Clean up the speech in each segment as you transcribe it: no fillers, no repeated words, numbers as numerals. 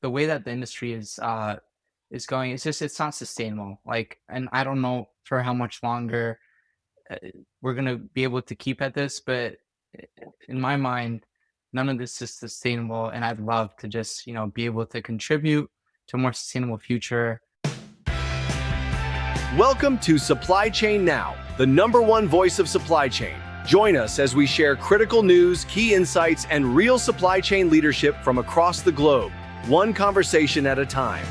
the way that the industry is going, it's not sustainable. Like, and I don't know for how much longer uh, we're gonna be able to keep at this, but uh, in my mind, none of this is sustainable, and I'd love to just be able to contribute to a more sustainable future. Welcome to Supply Chain Now, the number one voice of supply chain. Join us as we share critical news, key insights, and real supply chain leadership from across the globe, one conversation at a time.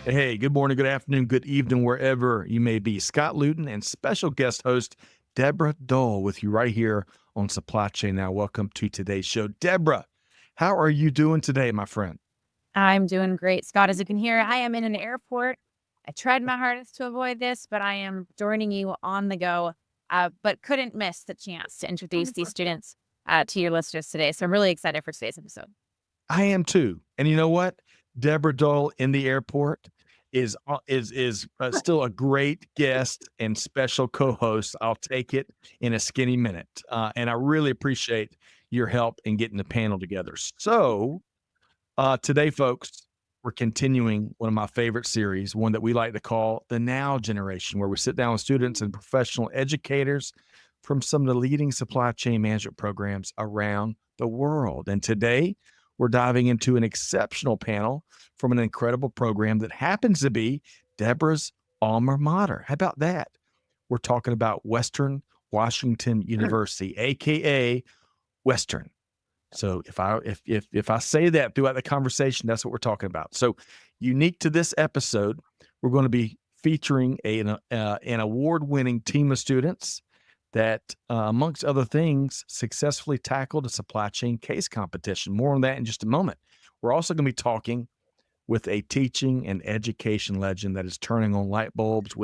Hey, good morning, good afternoon, good evening, wherever you may be. Scott Luton and special guest host Deborah Dull with you right here on Supply Chain Now. Welcome to today's show. Deborah, how are you doing today, my friend? I'm doing great, Scott. As you can hear, I am in an airport. I tried my hardest to avoid this, but I am joining you on the go, but couldn't miss the chance to introduce these students to your listeners today. So I'm really excited for today's episode. I am too. And you know what? Deborah Dull in the airport is still a great guest and special co-host. I'll take it in a skinny minute. And I really appreciate your help in getting the panel together. So today, folks, we're continuing one of my favorite series, one that we like to call the Now Generation, where we sit down with students and professional educators from some of the leading supply chain management programs around the world. And today, we're diving into an exceptional panel from an incredible program that happens to be Deborah's alma mater. How about that? We're talking about Western Washington University, aka Western. So if I say that throughout the conversation, that's what we're talking about. So unique to this episode, we're going to be featuring an award-winning team of students that, amongst other things, successfully tackled a supply chain case competition. More on that in just a moment. We're also going to be talking with a teaching and education legend that is turning on light bulbs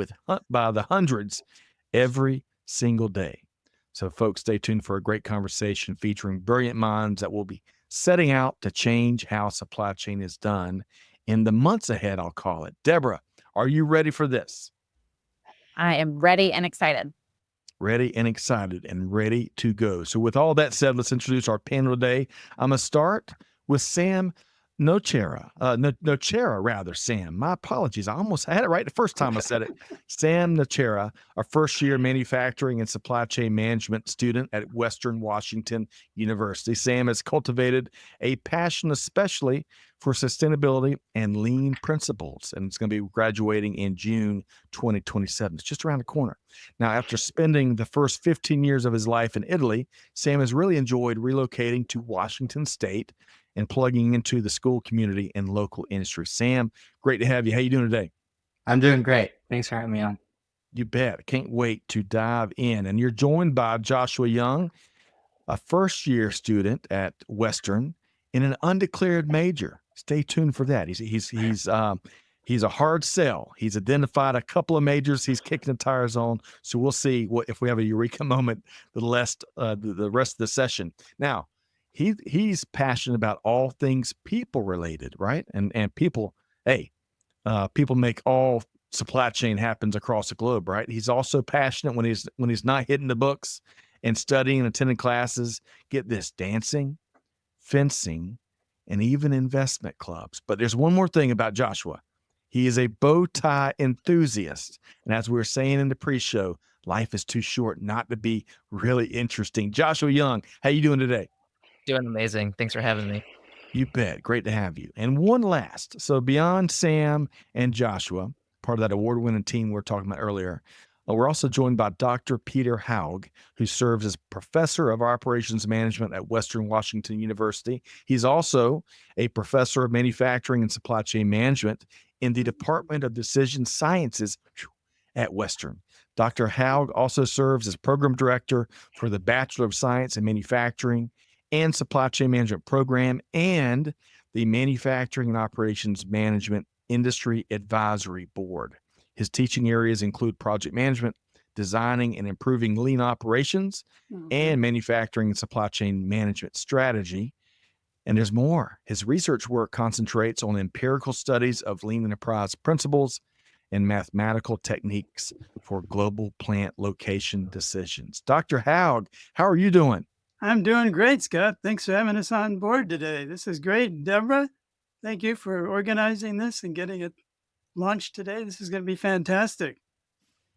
by the hundreds every single day. So, folks, stay tuned for a great conversation featuring brilliant minds that will be setting out to change how supply chain is done in the months ahead, I'll call it. Deborah, are you ready for this? I am ready and excited. Ready and excited and ready to go. So with all that said, let's introduce our panel today. I'm going to start with Sam Nocera. Nocera, rather, Sam. My apologies. I had it right the first time I said it. Sam Nocera, our first-year manufacturing and supply chain management student at Western Washington University. Sam has cultivated a passion especially for sustainability and lean principles, and it's going to be graduating in June 2027. It's just around the corner. Now, after spending the first 15 years of his life in Italy, Sam has really enjoyed relocating to Washington State and plugging into the school community and local industry. Sam, great to have you. How you doing today? I'm doing great. Thanks for having me on. You bet. Can't wait to dive in. And you're joined by Joshua Young, a first-year student at Western in an undeclared major. Stay tuned for that. He's a hard sell. He's identified a couple of majors he's kicking the tires on. So we'll see if we have a eureka moment the rest of the session. Now, he's passionate about all things people related, right? And people, people make all supply chain happens across the globe, right? He's also passionate when he's not hitting the books and studying and attending classes. Get this: dancing, fencing, and even investment clubs. But there's one more thing about Joshua. He is a bow tie enthusiast. And as we were saying in the pre-show, life is too short not to be really interesting. Joshua Young, how you doing today? Doing amazing. Thanks for having me. You bet. Great to have you. And one last. So beyond Sam and Joshua, part of that award-winning team we were talking about earlier, we're also joined by Dr. Peter Haug, who serves as professor of operations management at Western Washington University. He's also a professor of manufacturing and supply chain management in the Department of Decision Sciences at Western. Dr. Haug also serves as program director for the Bachelor of Science in Manufacturing and Supply Chain Management program and the Manufacturing and Operations Management Industry Advisory Board. His teaching areas include project management, designing and improving lean operations, and manufacturing and supply chain management strategy. And there's more. His research work concentrates on empirical studies of lean enterprise principles and mathematical techniques for global plant location decisions. Dr. Haug, how are you doing? I'm doing great, Scott. Thanks for having us on board today. This is great. Deborah, Thank you for organizing this and getting it launched today. This is going to be fantastic.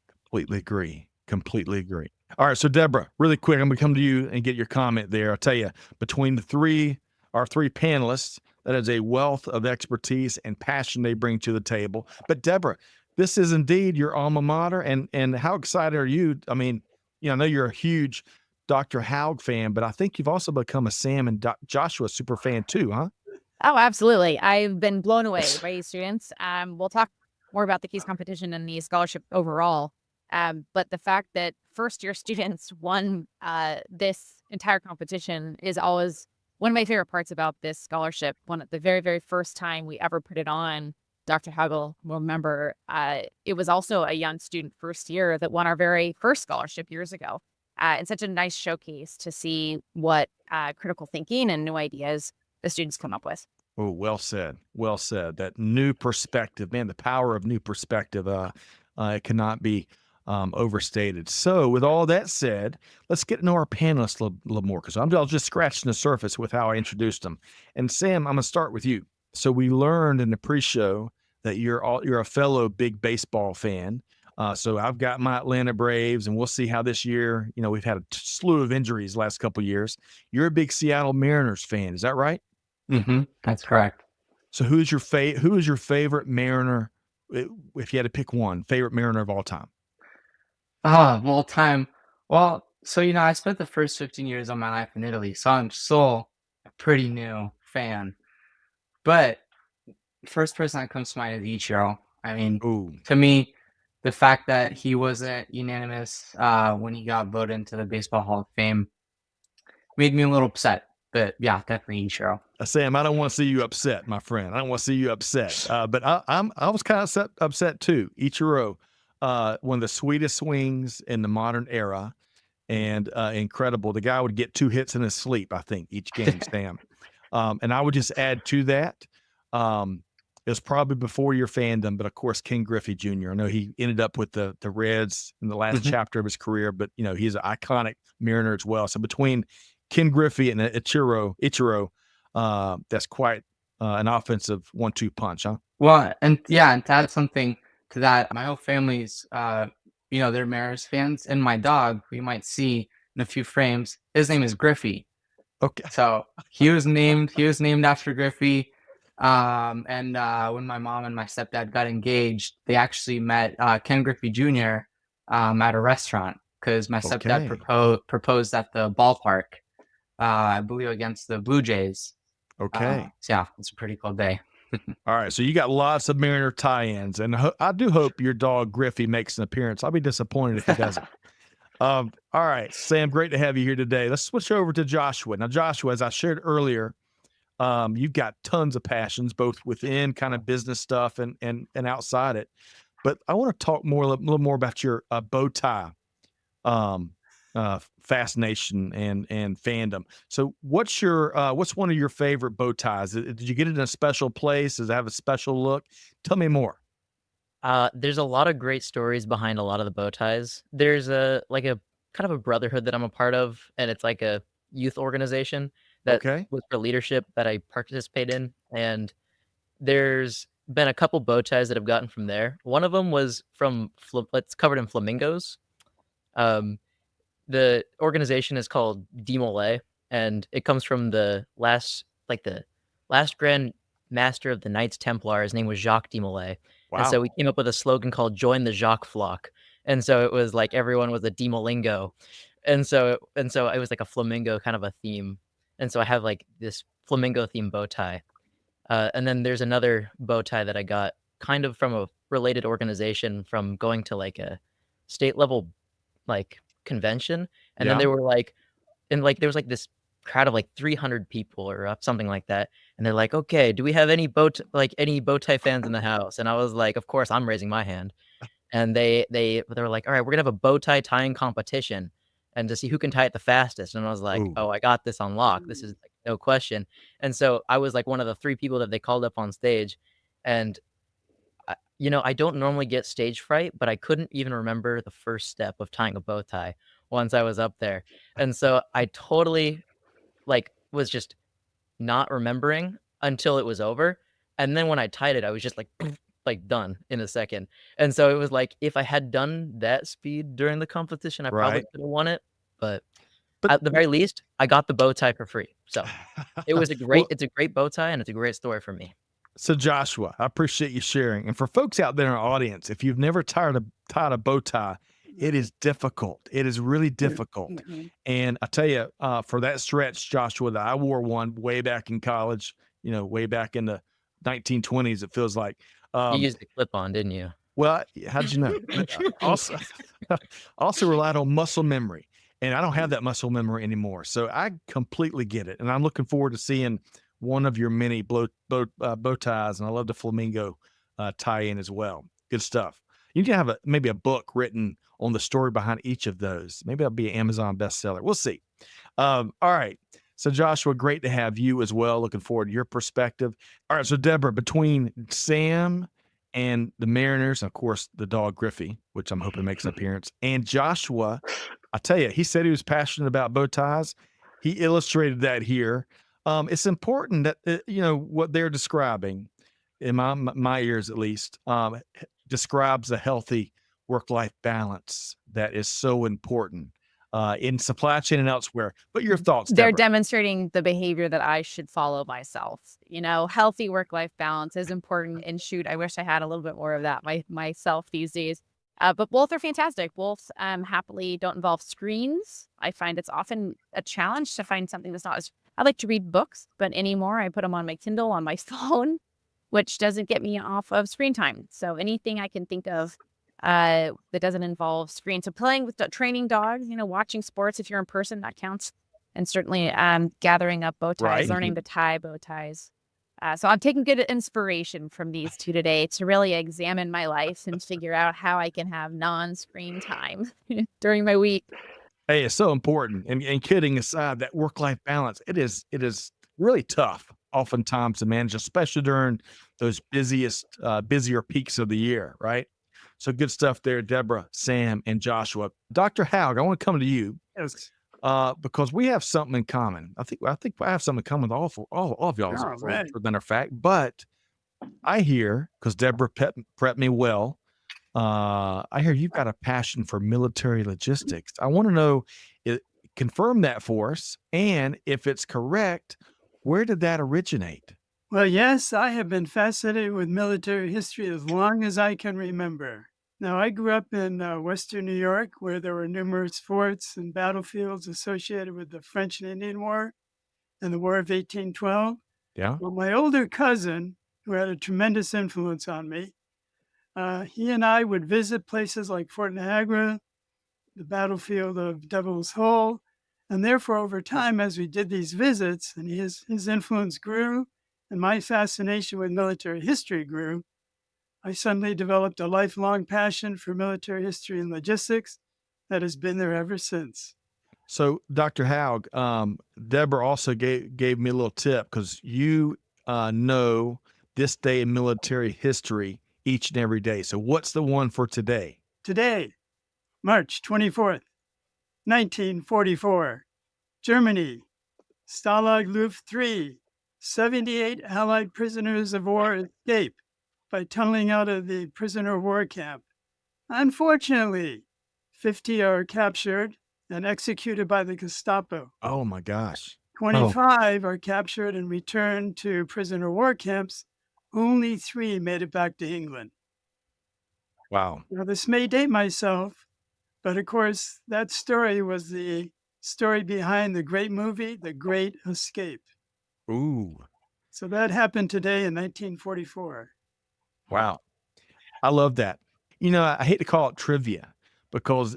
Completely agree. Completely agree. All right. So, Deborah, really quick, I'm going to come to you and get your comment there. I'll tell you, between our three panelists, that is a wealth of expertise and passion they bring to the table. But, Deborah, this is indeed your alma mater. And how excited are you? I mean, I know you're a huge Dr. Haug fan, but I think you've also become a Sam and Joshua super fan too, huh? Oh, absolutely. I've been blown away by these students. We'll talk more about the Keys competition and the scholarship overall. But the fact that first year students won this entire competition is always one of my favorite parts about this scholarship. One of the very, very first time we ever put it on, Dr. Huggle will remember, it was also a young student first year that won our very first scholarship years ago. And such a nice showcase to see what critical thinking and new ideas the students come up with. Oh, well said. Well said. That new perspective, man, the power of new perspective, it cannot be overstated. So, with all that said, let's get to know our panelists a little more because I'm just scratching the surface with how I introduced them. And Sam, I'm going to start with you. So, we learned in the pre-show that you're a fellow big baseball fan. So I've got my Atlanta Braves, and we'll see how this year. We've had a slew of injuries the last couple of years. You're a big Seattle Mariners fan, is that right? That's correct. So who is your favorite Mariner? If you had to pick one, favorite Mariner of all time? Of all time. Well, so I spent the first 15 years of my life in Italy, so I'm still a pretty new fan. But first person that comes to mind is Ichiro. I mean, Ooh, to me, the fact that he wasn't unanimous when he got voted into the Baseball Hall of Fame made me a little upset. But yeah, definitely Ichiro. Sam, I don't want to see you upset, my friend. I don't want to see you upset. But I was kind of upset too. Ichiro, one of the sweetest swings in the modern era, and incredible. The guy would get 2 hits in his sleep, I think, each game, Sam. And I would just add to that. It was probably before your fandom, but of course, Ken Griffey Jr. I know he ended up with the Reds in the last chapter of his career, but he's an iconic Mariner as well. So between Ken Griffey and Ichiro, that's quite an offensive 1-2 punch, huh? Well, and yeah, and to add something to that, my whole family's, they're Mariners fans, and my dog, we might see in a few frames, his name is Griffey. Okay. So he was named after Griffey. And when my mom and my stepdad got engaged, they actually met Ken Griffey Jr. At a restaurant because my stepdad proposed at the ballpark, I believe against the Blue Jays. Okay. So yeah, it's a pretty cool day. All right, so you got lots of Mariner tie-ins, and I do hope your dog Griffey makes an appearance. I'll be disappointed if he doesn't. All right, Sam, great to have you here today. Let's switch over to Joshua. Now, Joshua, as I shared earlier, you've got tons of passions, both within kind of business stuff and outside it. But I want to talk a little more about your bow tie fascination and fandom. So what's one of your favorite bow ties? Did you get it in a special place? Does it have a special look? Tell me more. There's a lot of great stories behind a lot of the bow ties. There's a kind of a brotherhood that I'm a part of, and it's like a youth organization that was for leadership that I participate in. And there's been a couple bow ties that I've gotten from there. One of them was from it's covered in flamingos. The organization is called Demolay, and it comes from the last Grand Master of the Knights Templar. His name was Jacques Demolay. Wow. And so we came up with a slogan called "Join the Jacques Flock." And so it was like everyone was a Demolingo. And so it was like a flamingo kind of a theme. And so I have like this flamingo themed bow tie. And then there's another bow tie that I got kind of from a related organization from going to like a state level like convention. And then they were like, and like there was like this crowd of like 300 people or something like that. And they're like, okay, do we have any bow tie fans in the house? And I was like, of course, I'm raising my hand. And they were like, all right, we're gonna have a bow tie tying competition and to see who can tie it the fastest. And I was like, oh, I got this on lock. This is like, no question. And so I was like one of the 3 people that they called up on stage. And I don't normally get stage fright, but I couldn't even remember the first step of tying a bow tie once I was up there. And so I totally was just not remembering until it was over. And then when I tied it, I was just like like done in a second. And so it was like if I had done that speed during the competition, I probably Right. could have won it. But But at the very least, I got the bow tie for free. So it was well, it's a great bow tie and it's a great story for me. so Joshua, I appreciate you sharing. And for folks out there in our audience, if you've never tied a bow tie, it is difficult. It is really difficult. Mhm. And I tell you, for that stretch, Joshua, that I wore one way back in college, way back in the 1920s, it feels like. You Um, used the clip on, didn't you? well, how did you know? But also, also relied on muscle memory. And I don't have that muscle memory anymore. So I completely get it. And I'm looking forward to seeing one of your many bow ties. And I love the flamingo tie in as well. Good stuff. You can have maybe a book written on the story behind each of those. Maybe that'll be an Amazon bestseller. We'll see. All right. So Joshua, great to have you as well. Looking forward to your perspective. All right. So Deborah, between Sam and the Mariners, of course, the dog Griffey, which I'm hoping makes an appearance, and Joshua, I tell you, he said he was passionate about bow ties. He illustrated that here. It's important that what they're describing, in my ears at least, describes a healthy work-life balance that is so important in supply chain and elsewhere. But your thoughts, They're Deborah? demonstrating the behavior that I should follow myself. Healthy work-life balance is important. And shoot, I wish I had a little bit more of that myself these days. But both are fantastic. Both happily don't involve screens. I find it's often a challenge to find something that's not as. I like to read books, but anymore I put them on my Kindle on my phone, which doesn't get me off of screen time. So anything I can think of that doesn't involve screen. So playing with training dogs, watching sports if you're in person, that counts. And certainly gathering up bow ties, Right. learning to tie bow ties. So I'm taking good inspiration from these two today to really examine my life and figure out how I can have non-screen time during my week. Hey, it's so important. And kidding aside, that work-life balance, it is really tough oftentimes to manage, especially during those busier peaks of the year, right? So good stuff there, Deborah, Sam, and Joshua. Dr. Haug, I want to come to you Yes. because we have something in common. I think I have something in common with all of y'all, All right. for the matter of fact. But I hear, because Deborah prepped me well, I hear you've got a passion for military logistics. I want to know, confirm that for us, and if it's correct, where did that originate? Well, yes, I have been fascinated with military history as long as I can remember. Now, I grew up in Western New York, where there were numerous forts and battlefields associated with the French and Indian War and the War of 1812. Yeah. Well, my older cousin, who had a tremendous influence on me, he and I would visit places like Fort Niagara, the battlefield of Devil's Hole, and therefore, over time, as we did these visits, and his influence grew, and my fascination with military history grew, I suddenly developed a lifelong passion for military history and logistics that has been there ever since. So, Dr. Haug, Deborah also gave me a little tip because you know this day in military history each and every day. So, what's the one for today? Today, March 24th, 1944, Germany, Stalag Luft 3, 78 Allied prisoners of war escape by tunneling out of the prisoner of war camp. Unfortunately, 50 are captured and executed by the Gestapo. Oh my gosh. 25 are captured and returned to prisoner of war camps. Only 3 made it back to England. Wow. Now, this may date myself, but of course, that story was the story behind the great movie, The Great Escape. Ooh. So that happened today in 1944. Wow. I love that. I hate to call it trivia because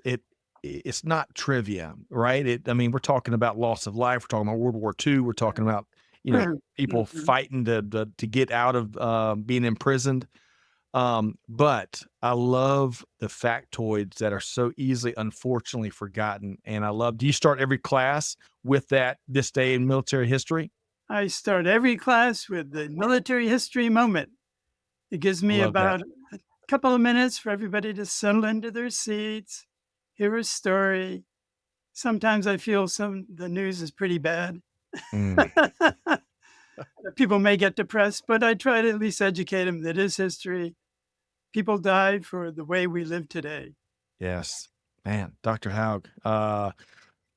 it's not trivia, right? I mean, we're talking about loss of life. We're talking about World War II. We're talking about, people fighting to get out of being imprisoned. But I love the factoids that are so easily, unfortunately, forgotten. And do you start every class with this day in military history? I start every class with the military history moment. It gives me Love that. about a couple of minutes for everybody to settle into their seats, hear a story. Sometimes I feel the news is pretty bad. Mm. People may get depressed, but I try to at least educate them that is history. People died for the way we live today. Yes, man, Dr. Haug.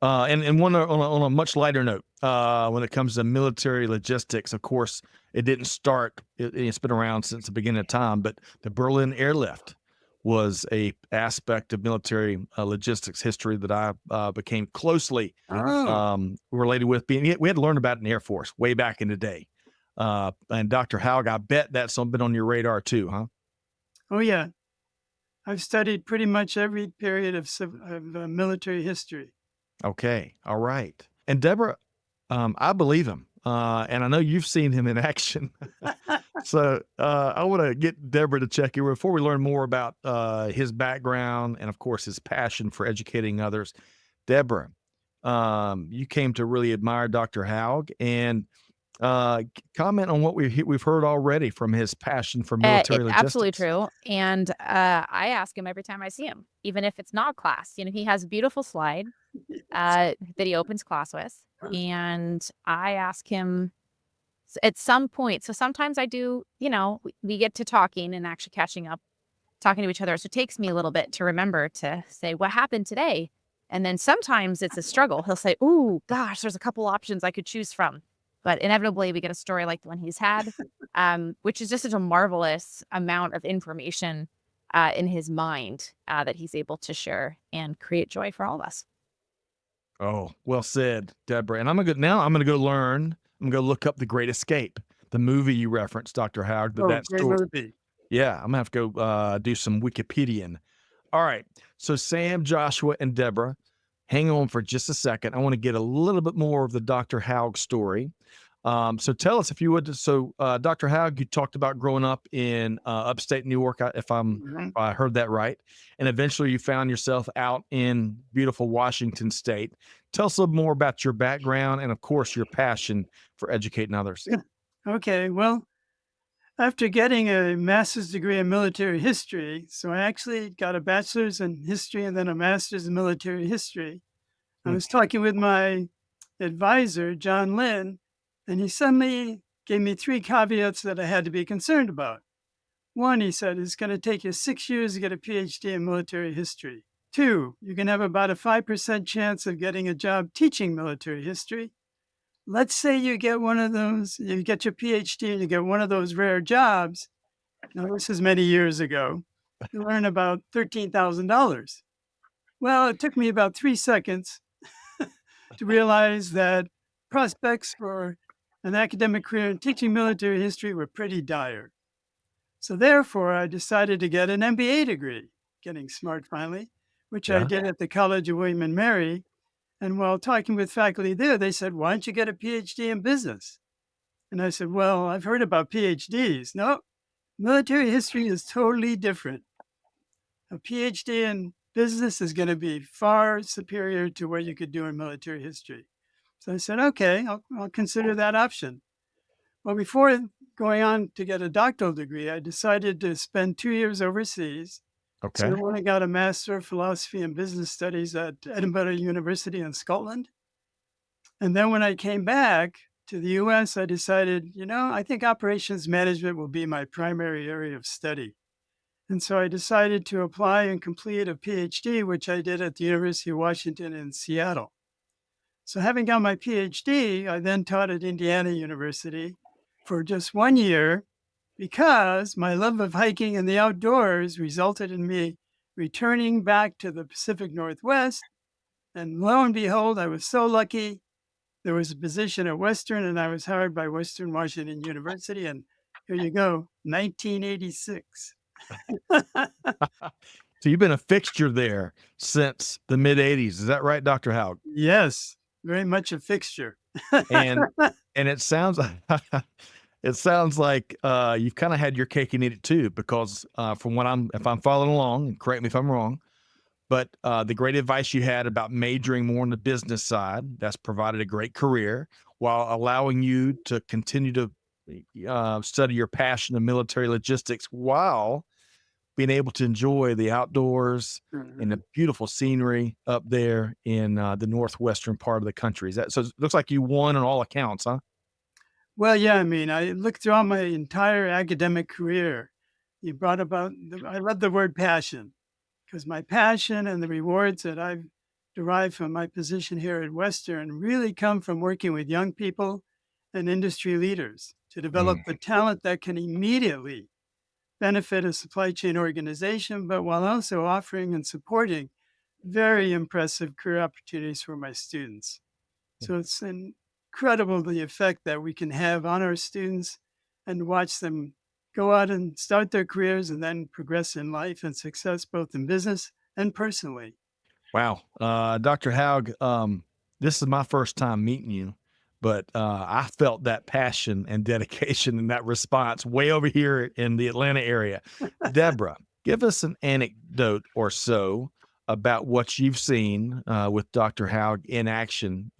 And one on a much lighter note, when it comes to military logistics, of course, it didn't start. It's been around since the beginning of time, but the Berlin airlift was a aspect of military logistics history that I became closely related with. We had to learn about it in the Air Force way back in the day. And Dr. Haug, I bet that's been on your radar too, huh? Oh, yeah. I've studied pretty much every period of military history. Okay. All right. And Deborah, I believe him. And I know you've seen him in action. So I want to get Deborah to check in before we learn more about his background and, of course, his passion for educating others. Deborah, you came to really admire Dr. Haug and comment on what we've heard already from his passion for military It's absolutely logistics. true. And I ask him every time I see him, even if it's not class. He has a beautiful slide that he opens class with. And I ask him at some point. So sometimes I do, we get to talking and actually catching up, talking to each other. So it takes me a little bit to remember to say, what happened today? And then sometimes it's a struggle. He'll say, "Ooh, gosh, there's a couple options I could choose from." But inevitably, we get a story like the one he's had, which is just such a marvelous amount of information in his mind that he's able to share and create joy for all of us. Oh, well said, Deborah. And I'm gonna go learn. I'm gonna go look up The Great Escape, the movie you referenced, Dr. Howard. But Oh, that great story, movie. yeah, I'm gonna have to go do some Wikipedian. All right. So Sam, Joshua, and Deborah, hang on for just a second. I want to get a little bit more of the Dr. Haug story. So tell us if you would. So Dr. Haug, you talked about growing up in upstate New York, if Mhm. I heard that right, and eventually you found yourself out in beautiful Washington State. Tell us a little more about your background and, of course, your passion for educating others. Okay, well, after getting a master's degree in military history, so I actually got a bachelor's in history and then a master's in military history. I Hmm. was talking with my advisor, John Lynn, and he suddenly gave me three caveats that I had to be concerned about. One, he said, it's going to take you 6 years to get a PhD in military history. Two, you can have about a 5% chance of getting a job teaching military history. Let's say you get one of those, you get your PhD and you get one of those rare jobs. Now, this is many years ago. You earn about $13,000. Well, it took me about 3 seconds to realize that prospects for an academic career in teaching military history were pretty dire. So therefore, I decided to get an MBA degree, getting smart finally, which I Yeah. did at the College of William and Mary. And while talking with faculty there, they said, why don't you get a PhD in business? And I said, well, I've heard about PhDs. No, military history is totally different. A PhD in business is going to be far superior to what you could do in military history. So I said, okay, I'll consider that option. Well, before going on to get a doctoral degree, I decided to spend 2 years overseas. So Okay. I went and got a Master of Philosophy and Business Studies at Edinburgh University in Scotland. And then when I came back to the US, I decided, I think operations management will be my primary area of study. And so I decided to apply and complete a PhD, which I did at the University of Washington in Seattle. So having got my PhD, I then taught at Indiana University for just 1 year because my love of hiking and the outdoors resulted in me returning back to the Pacific Northwest. And lo and behold, I was so lucky. There was a position at Western, and I was hired by Western Washington University. And here you go, 1986. So you've been a fixture there since the mid '80s. Is that right, Dr. Haug? Yes, very much a fixture. And it sounds it sounds like you've kind of had your cake and eat it too, because from what if I'm following along, and correct me if I'm wrong, but the great advice you had about majoring more on the business side, that's provided a great career while allowing you to continue to study your passion in military logistics while being able to enjoy the outdoors and the Mhm. beautiful scenery up there in the northwestern part of the country. Is that so? It looks like you won on all accounts, huh? Well, yeah, I mean, I looked throughout my entire academic career. You brought about, I love the word passion because my passion and the rewards that I've derived from my position here at Western really come from working with young people and industry leaders to develop Mm. the talent that can immediately benefit a supply chain organization, but while also offering and supporting very impressive career opportunities for my students. So it's incredible the effect that we can have on our students and watch them go out and start their careers and then progress in life and success, both in business and personally. Wow. Dr. Haug, this is my first time meeting you, but I felt that passion and dedication and that response way over here in the Atlanta area. Deborah, give us an anecdote or so about what you've seen with Dr. Haug in action,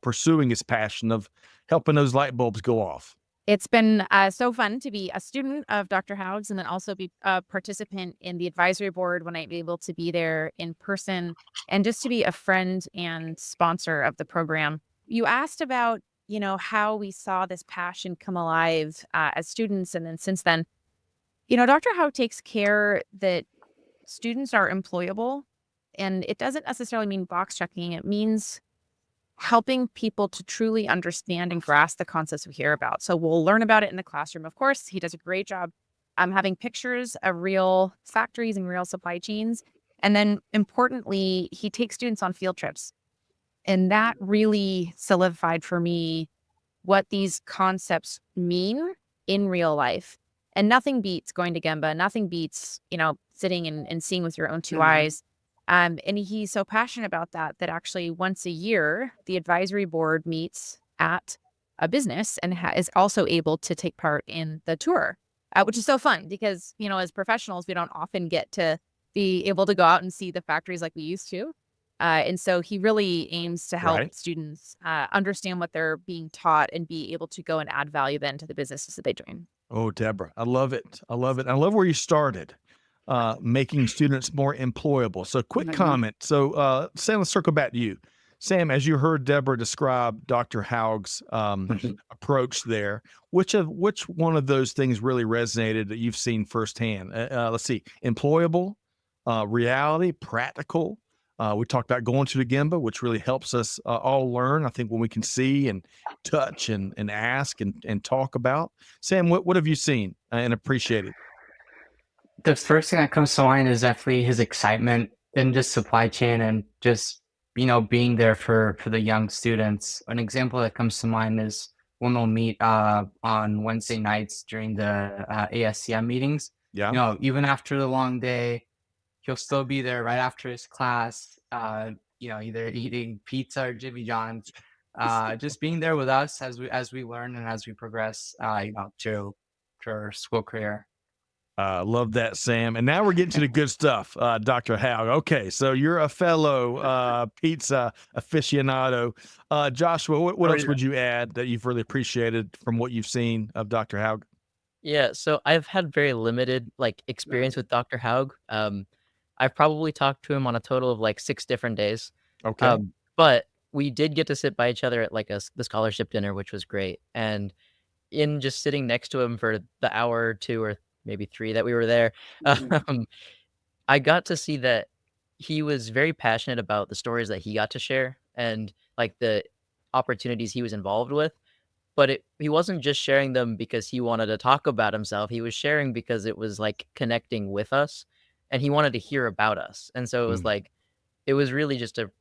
pursuing his passion of helping those light bulbs go off. It's been so fun to be a student of Dr. Haug's and then also be a participant in the advisory board when I'm able to be there in person and just to be a friend and sponsor of the program. You asked about, how we saw this passion come alive as students. And then since then, Dr. Haug takes care that students are employable. And it doesn't necessarily mean box checking. It means helping people to truly understand and grasp the concepts we hear about. So we'll learn about it in the classroom. Of course, he does a great job having pictures of real factories and real supply chains. And then importantly, he takes students on field trips. And that really solidified for me what these concepts mean in real life. And nothing beats going to Gemba. Nothing beats, sitting and seeing with your own 2 eyes. And he's so passionate about that actually once a year, the advisory board meets at a business and is also able to take part in the tour, which is so fun because, as professionals, we don't often get to be able to go out and see the factories like we used to. And so he really aims to help Right. students understand what they're being taught and be able to go and add value then to the businesses that they join. Oh, Deborah, I love it. I love it. I love where you started, making students more employable. So, quick Mhm. comment. So, Sam, let's circle back to you. Sam, as you heard Deborah describe Dr. Haug's approach there, which one of those things really resonated that you've seen firsthand? Let's see, employable, reality, practical. We talked about going to the Gemba, which really helps us all learn. I think when we can see and touch and ask and talk about. Sam, what have you seen and appreciated? The first thing that comes to mind is definitely his excitement in just supply chain and just, being there for the young students. An example that comes to mind is when they'll meet on Wednesday nights during the ASCM meetings. Yeah. Even after the long day, he'll still be there right after his class, either eating pizza or Jimmy John's, just being there with us as we learn and as we progress, to our school career. Love that, Sam. And now we're getting to the good stuff, Dr. Haug. Okay, so you're a fellow pizza aficionado. Joshua, what Oh, else yeah. would you add that you've really appreciated from what you've seen of Dr. Haug? Yeah, so I've had very limited, experience with Dr. Haug. I've probably talked to him on a total of, 6 different days. Okay. But we did get to sit by each other at, the scholarship dinner, which was great, and in just sitting next to him for the hour or 2 or maybe 3 that we were there, Mhm. um, I got to see that he was very passionate about the stories that he got to share and, the opportunities he was involved with. But he wasn't just sharing them because he wanted to talk about himself, he was sharing because it was, connecting with us, and he wanted to hear about us, and so Mm. it was really just a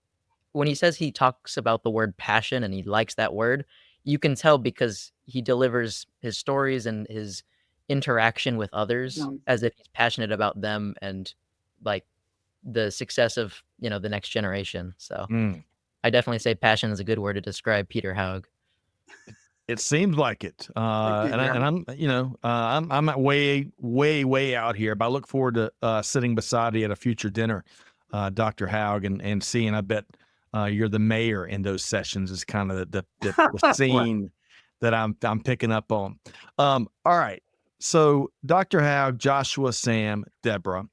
when he says he talks about the word passion and he likes that word, you can tell because he delivers his stories and his interaction with others Mhm. as if he's passionate about them and, like, the success of, the next generation, so Mm. I definitely say passion is a good word to describe Peter Haug. It seems like it, Thank you, and John. I'm at way out here, but I look forward to sitting beside you at a future dinner, Dr. Haug, and seeing. I bet you're the mayor in those sessions is kind of the Well, scene that I'm picking up on. All right, so Dr. Haug, Joshua, Sam, Deborah,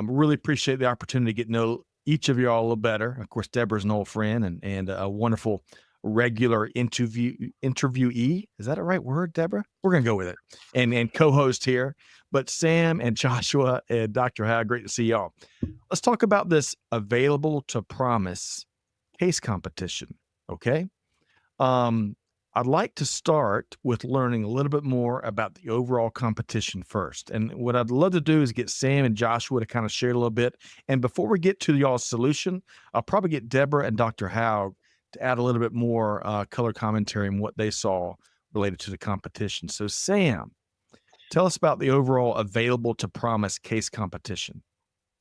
really appreciate the opportunity to get to know each of you all a little better. Of course, Deborah's an old friend and a wonderful regular interviewee. Is that a right word, Deborah? We're gonna go with it. And co-host here. But Sam and Joshua and Dr. Haug, great to see y'all. Let's talk about this available to promise case competition. Okay. I'd like to start with learning a little bit more about the overall competition first. And what I'd love to do is get Sam and Joshua to kind of share a little bit. And before we get to y'all's solution, I'll probably get Deborah and Dr. Haug to add a little bit more color commentary on what they saw related to the competition. So, Sam, tell us about the overall available to promise case competition.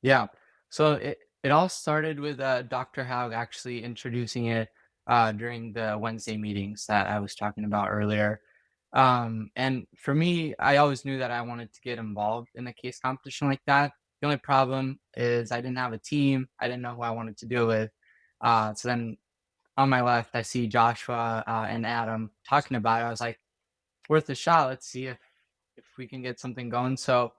Yeah. So it all started with Dr. Haug actually introducing it during the Wednesday meetings that I was talking about earlier. And for me, I always knew that I wanted to get involved in a case competition like that. The only problem is I didn't have a team. I didn't know who I wanted to do it with. So then on my left, I see Joshua and Adam talking about it. I was like, worth a shot. Let's see if we can get something going. So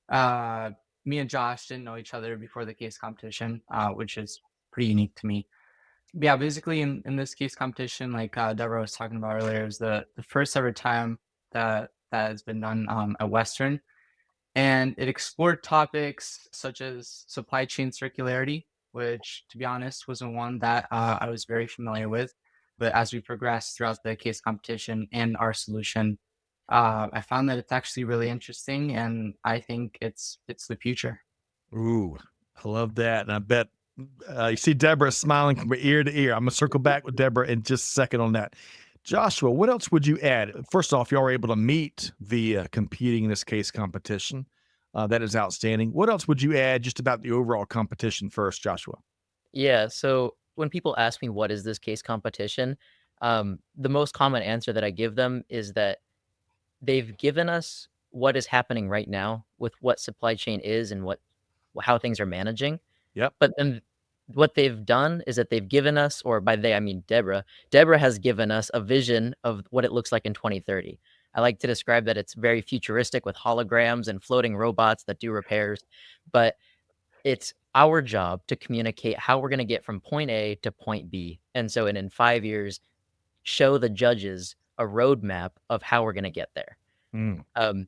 uh, me and Josh didn't know each other before the case competition, which is pretty unique to me. But yeah, basically in this case competition, like Deborah was talking about earlier, it was the first ever time that has been done at Western, and it explored topics such as supply chain circularity, which, to be honest, wasn't one that I was very familiar with. But as we progressed throughout the case competition and our solution, I found that it's actually really interesting, and I think it's the future. Ooh, I love that. And I bet you see Deborah smiling from ear to ear. I'm going to circle back with Deborah in just a second on that. Joshua, what else would you add? First off, y'all were able to meet via competing in this case competition. That is outstanding. What else would you add just about the overall competition first, Joshua? Yeah, so when people ask me what is this case competition, the most common answer that I give them is that they've given us what is happening right now with what supply chain is and how things are managing. Yep. But then what they've done is that they've given us, or by they I mean Deborah. Deborah has given us a vision of what it looks like in 2030. I like to describe that it's very futuristic with holograms and floating robots that do repairs, but it's our job to communicate how we're going to get from point A to point B. And so in 5 years, show the judges a roadmap of how we're going to get there. Mm. Um,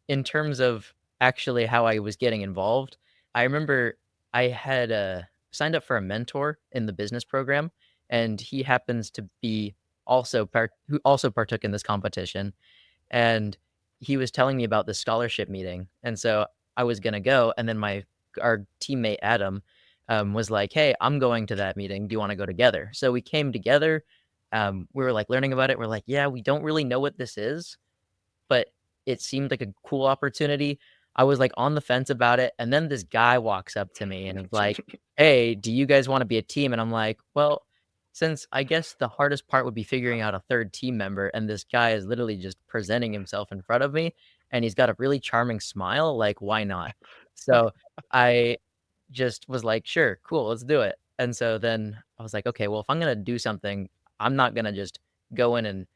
in terms of actually how I was getting involved, I remember I had signed up for a mentor in the business program, and he happens to be who also partook in this competition. And he was telling me about this scholarship meeting, and so I was gonna go, and then our teammate Adam was like, "Hey, I'm going to that meeting. Do you want to go together?" So we came together. We were like learning about it. We're like, "Yeah, we don't really know what this is, but it seemed like a cool opportunity." I was, like, on the fence about it, and then this guy walks up to me and is like, "Hey, do you guys wanna be a team?" And I'm like, "Well, since I guess the hardest part would be figuring out a 3rd team member, and this guy is literally just presenting himself in front of me, and he's got a really charming smile, like, why not?" So, I just was like, "Sure, cool, let's do it." And so then I was like, "Okay, well, if I'm gonna do something, I'm not gonna just go in and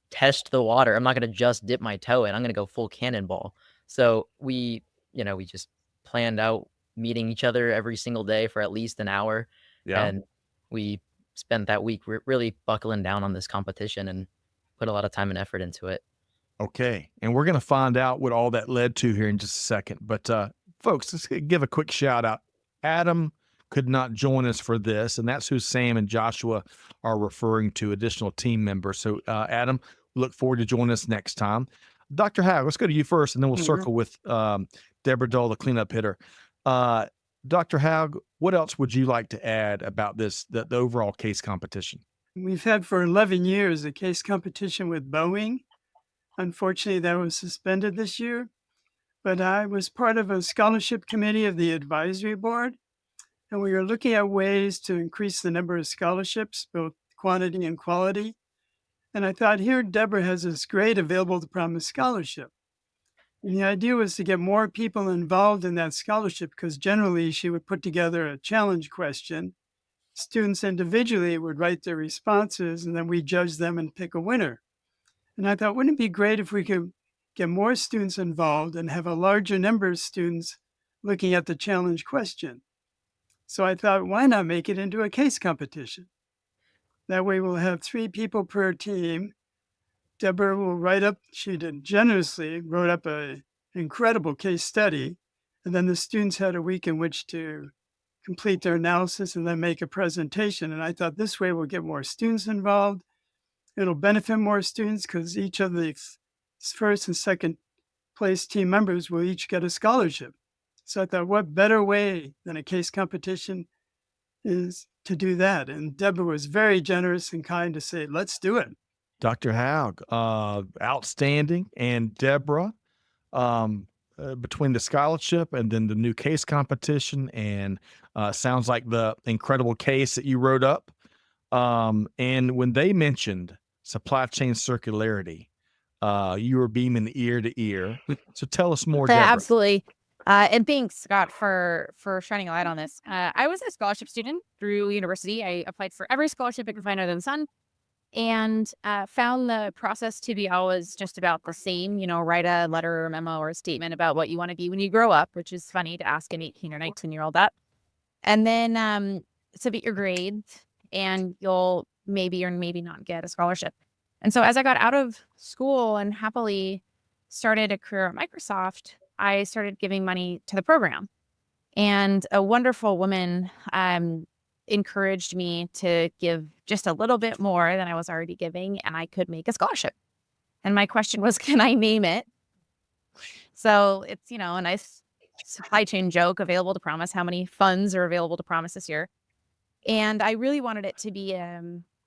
test the water. I'm not gonna just dip my toe in. I'm gonna go full cannonball." So we just planned out meeting each other every single day for at least an hour, Yeah. and we spent that week really buckling down on this competition and put a lot of time and effort into it. Okay. And we're going to find out what all that led to here in just a second. But folks, let's give a quick shout out. Adam could not join us for this, and that's who Sam and Joshua are referring to, additional team members. So, Adam, we look forward to joining us next time. Dr. Haug, let's go to you first, and then we'll circle with Deborah Dull, the cleanup hitter. Dr. Haug, what else would you like to add about the overall case competition? We've had for 11 years a case competition with Boeing. Unfortunately, that was suspended this year, but I was part of a scholarship committee of the advisory board, and we are looking at ways to increase the number of scholarships, both quantity and quality. And I thought, here, Deborah has this great available to promise scholarship. And the idea was to get more people involved in that scholarship because generally she would put together a challenge question. Students individually would write their responses, and then we judge them and pick a winner. And I thought, wouldn't it be great if we could get more students involved and have a larger number of students looking at the challenge question? So I thought, why not make it into a case competition? That way we'll have 3 people per team. Deborah will write up, she did generously wrote up an incredible case study. And then the students had a week in which to complete their analysis and then make a presentation. And I thought this way we'll get more students involved. It'll benefit more students because each of the first and second place team members will each get a scholarship. So I thought, what better way than a case competition is to do that? And Deborah was very generous and kind to say, let's do it. Dr. Haug, outstanding. And Deborah, between the scholarship and then the new case competition, and sounds like the incredible case that you wrote up. And when they mentioned supply chain circularity, you were beaming ear to ear. So tell us more, Deborah. Absolutely. And thanks, Scott, for shining a light on this. I was a scholarship student through university. I applied for every scholarship I could find under the sun, and found the process to be always just about the same. Write a letter or memo or a statement about what you want to be when you grow up, which is funny to ask an 18 or 19-year-old that. And then submit your grades, and you'll maybe or maybe not get a scholarship. And so as I got out of school and happily started a career at Microsoft, I started giving money to the program. And a wonderful woman encouraged me to give just a little bit more than I was already giving, and I could make a scholarship. And my question was, can I name it? So it's, a nice supply chain joke, available to promise. How many funds are available to promise this year? And I really wanted it to be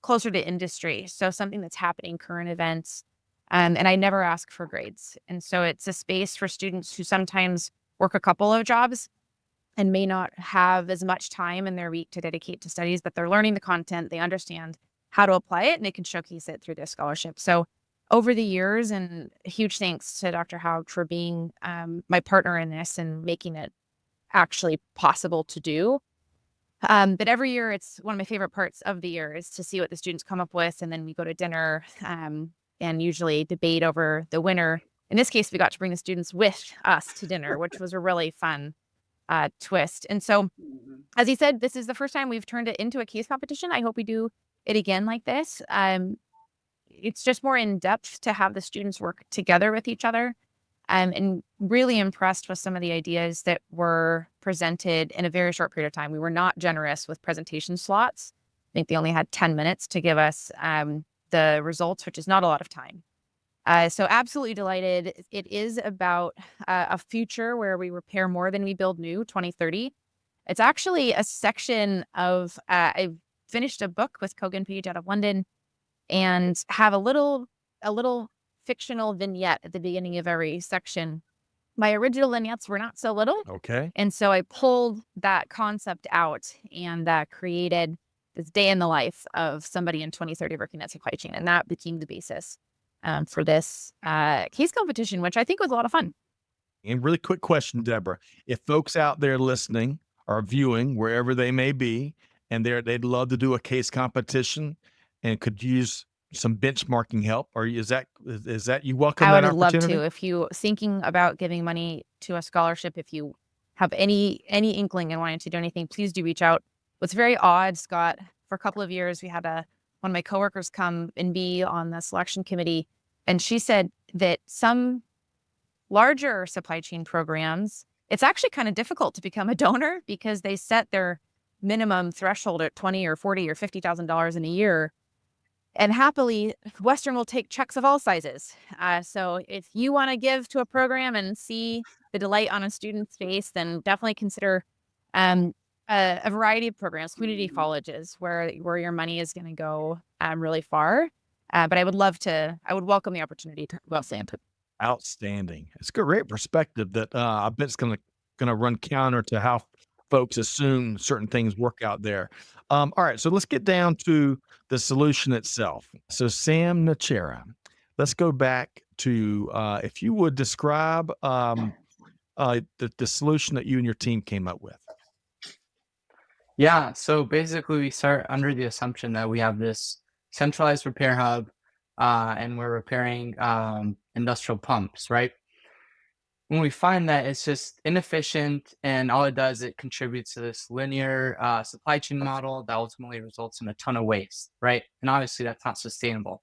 closer to industry. So something that's happening, current events. And I never ask for grades. And so it's a space for students who sometimes work a couple of jobs and may not have as much time in their week to dedicate to studies, but they're learning the content, they understand how to apply it, and they can showcase it through their scholarship. So over the years, and huge thanks to Dr. Haug for being my partner in this and making it actually possible to do. But every year, it's one of my favorite parts of the year is to see what the students come up with, and then we go to dinner and usually debate over the winner. In this case, we got to bring the students with us to dinner, which was a really fun twist. And so, as he said, this is the first time we've turned it into a case competition. I hope we do it again like this. It's just more in depth to have the students work together with each other. And really impressed with some of the ideas that were presented in a very short period of time. We were not generous with presentation slots. I think they only had 10 minutes to give us the results, which is not a lot of time. So absolutely delighted. It is about a future where we repair more than we build new, 2030. It's actually a section of, I finished a book with Kogan Page out of London, and have a little fictional vignette at the beginning of every section. My original vignettes were not so little. Okay. And so I pulled that concept out and created this day in the life of somebody in 2030 working at supply chain. And that became the basis for this case competition, which I think was a lot of fun. And really quick question, Deborah. If folks out there listening or viewing, wherever they may be, and they'd love to do a case competition and could use some benchmarking help, or is that you welcome that I would love opportunity? to. If you thinking about giving money to a scholarship, if you have any inkling and wanting to do anything, please do reach out. What's very odd, Scott, for a couple of years, we had one of my coworkers come and be on the selection committee, and she said that some larger supply chain programs, it's actually kind of difficult to become a donor because they set their minimum threshold at $20 or $40 or $50,000 in a year. And happily, Western will take checks of all sizes. So if you want to give to a program and see the delight on a student's face, then definitely consider a variety of programs, community colleges, where your money is going to go really far. But I would welcome the opportunity to well stand. Outstanding. It's a great perspective that I bet it's going to run counter to how folks assume certain things work out there. All right, so let's get down to the solution itself. So Sam Nocera, let's go back to if you would describe the solution that you and your team came up with. Yeah, so basically we start under the assumption that we have this centralized repair hub, and we're repairing industrial pumps, right? when we find that it's just inefficient and all it does, it contributes to this linear supply chain model that ultimately results in a ton of waste, right? And obviously that's not sustainable.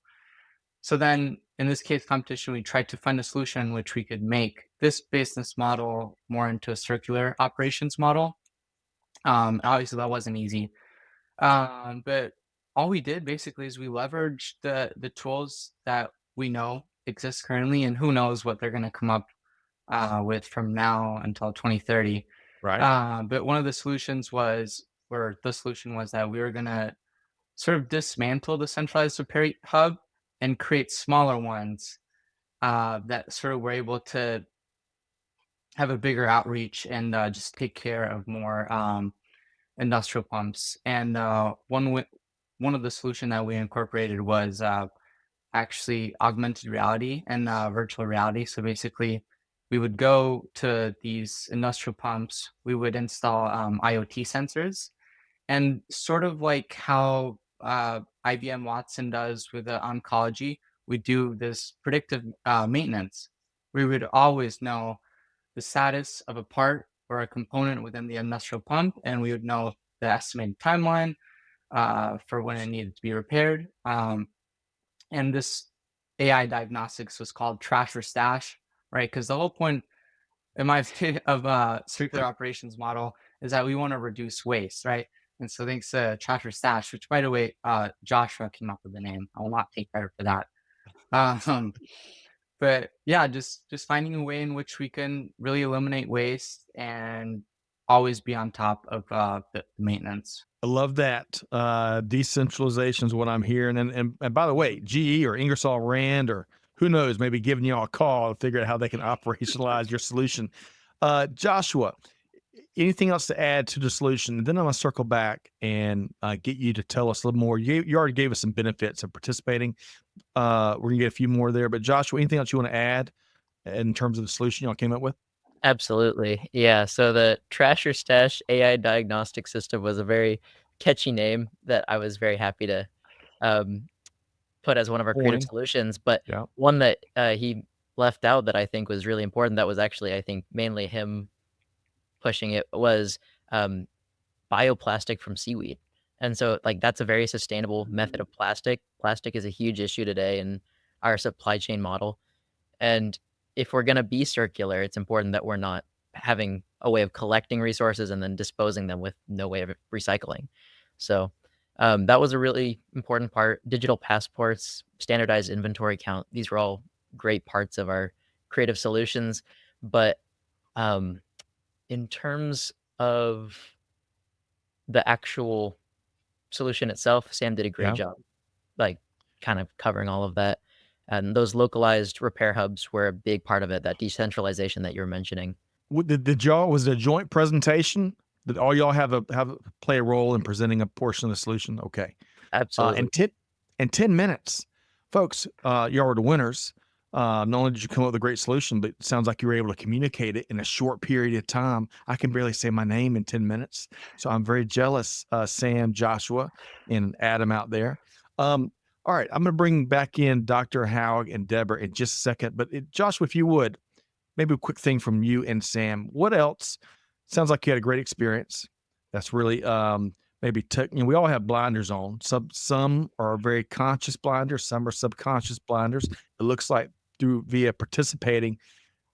So then in this case competition, we tried to find a solution in which we could make this business model more into a circular operations model. Obviously that wasn't easy. But all we did basically is we leveraged the tools that we know exist currently, and who knows what they're going to come up with from now until 2030. Right. But one of the solutions was, or the solution was that we were going to sort of dismantle the centralized repair hub and create smaller ones that sort of were able to have a bigger outreach and just take care of more industrial pumps. And one of the solution that we incorporated was actually augmented reality and virtual reality. So basically, we would go to these industrial pumps, we would install IoT sensors, and sort of like how IBM Watson does with the oncology, we do this predictive maintenance. We would always know the status of a part or a component within the industrial pump, and we would know the estimated timeline for when it needed to be repaired. And this AI diagnostics was called trash or stash, right? Because the whole point, in my opinion, of circular operations model is that we want to reduce waste, right? And so thanks to trash or stash, which by the way, Joshua came up with the name. I will not take credit for that. Um, but yeah, just finding a way in which we can really eliminate waste and always be on top of the maintenance. I love that. Decentralization is what I'm hearing. And by the way, GE or Ingersoll Rand or who knows, maybe giving you all a call to figure out how they can operationalize your solution. Joshua, anything else to add to the solution? And then I'm going to circle back and get you to tell us a little more. You already gave us some benefits of participating. We're going to get a few more there. But Joshua, anything else you want to add in terms of the solution y'all came up with? Absolutely. Yeah. So the Trash or Stash AI diagnostic system was a very catchy name that I was very happy to um, put as one of our creative Coin. solutions. But Yeah. one that he left out that I think was really important, that was actually, I think, mainly him pushing it, was um, bioplastic from seaweed. And so, like, that's a very sustainable method of plastic. Plastic is a huge issue today in our supply chain model. And if we're going to be circular, it's important that we're not having a way of collecting resources and then disposing them with no way of recycling. So that was a really important part. Digital passports, standardized inventory count, these were all great parts of our creative solutions. But in terms of the actual solution itself, Sam did a great Yeah. job, like kind of covering all of that. And those localized repair hubs were a big part of it, that decentralization that you're mentioning. Did y'all, was it a joint presentation? Did all y'all have play a role in presenting a portion of the solution? Okay. Absolutely. And 10 minutes, folks, y'all were the winners. Not only did you come up with a great solution, but it sounds like you were able to communicate it in a short period of time. I can barely say my name in 10 minutes. So I'm very jealous, Sam, Joshua, and Adam out there. All right, I'm going to bring back in Dr. Haug and Deborah in just a second. But Joshua, if you would, maybe a quick thing from you and Sam. What else? Sounds like you had a great experience. That's really maybe we all have blinders on. Some are very conscious blinders, some are subconscious blinders. It looks like via participating,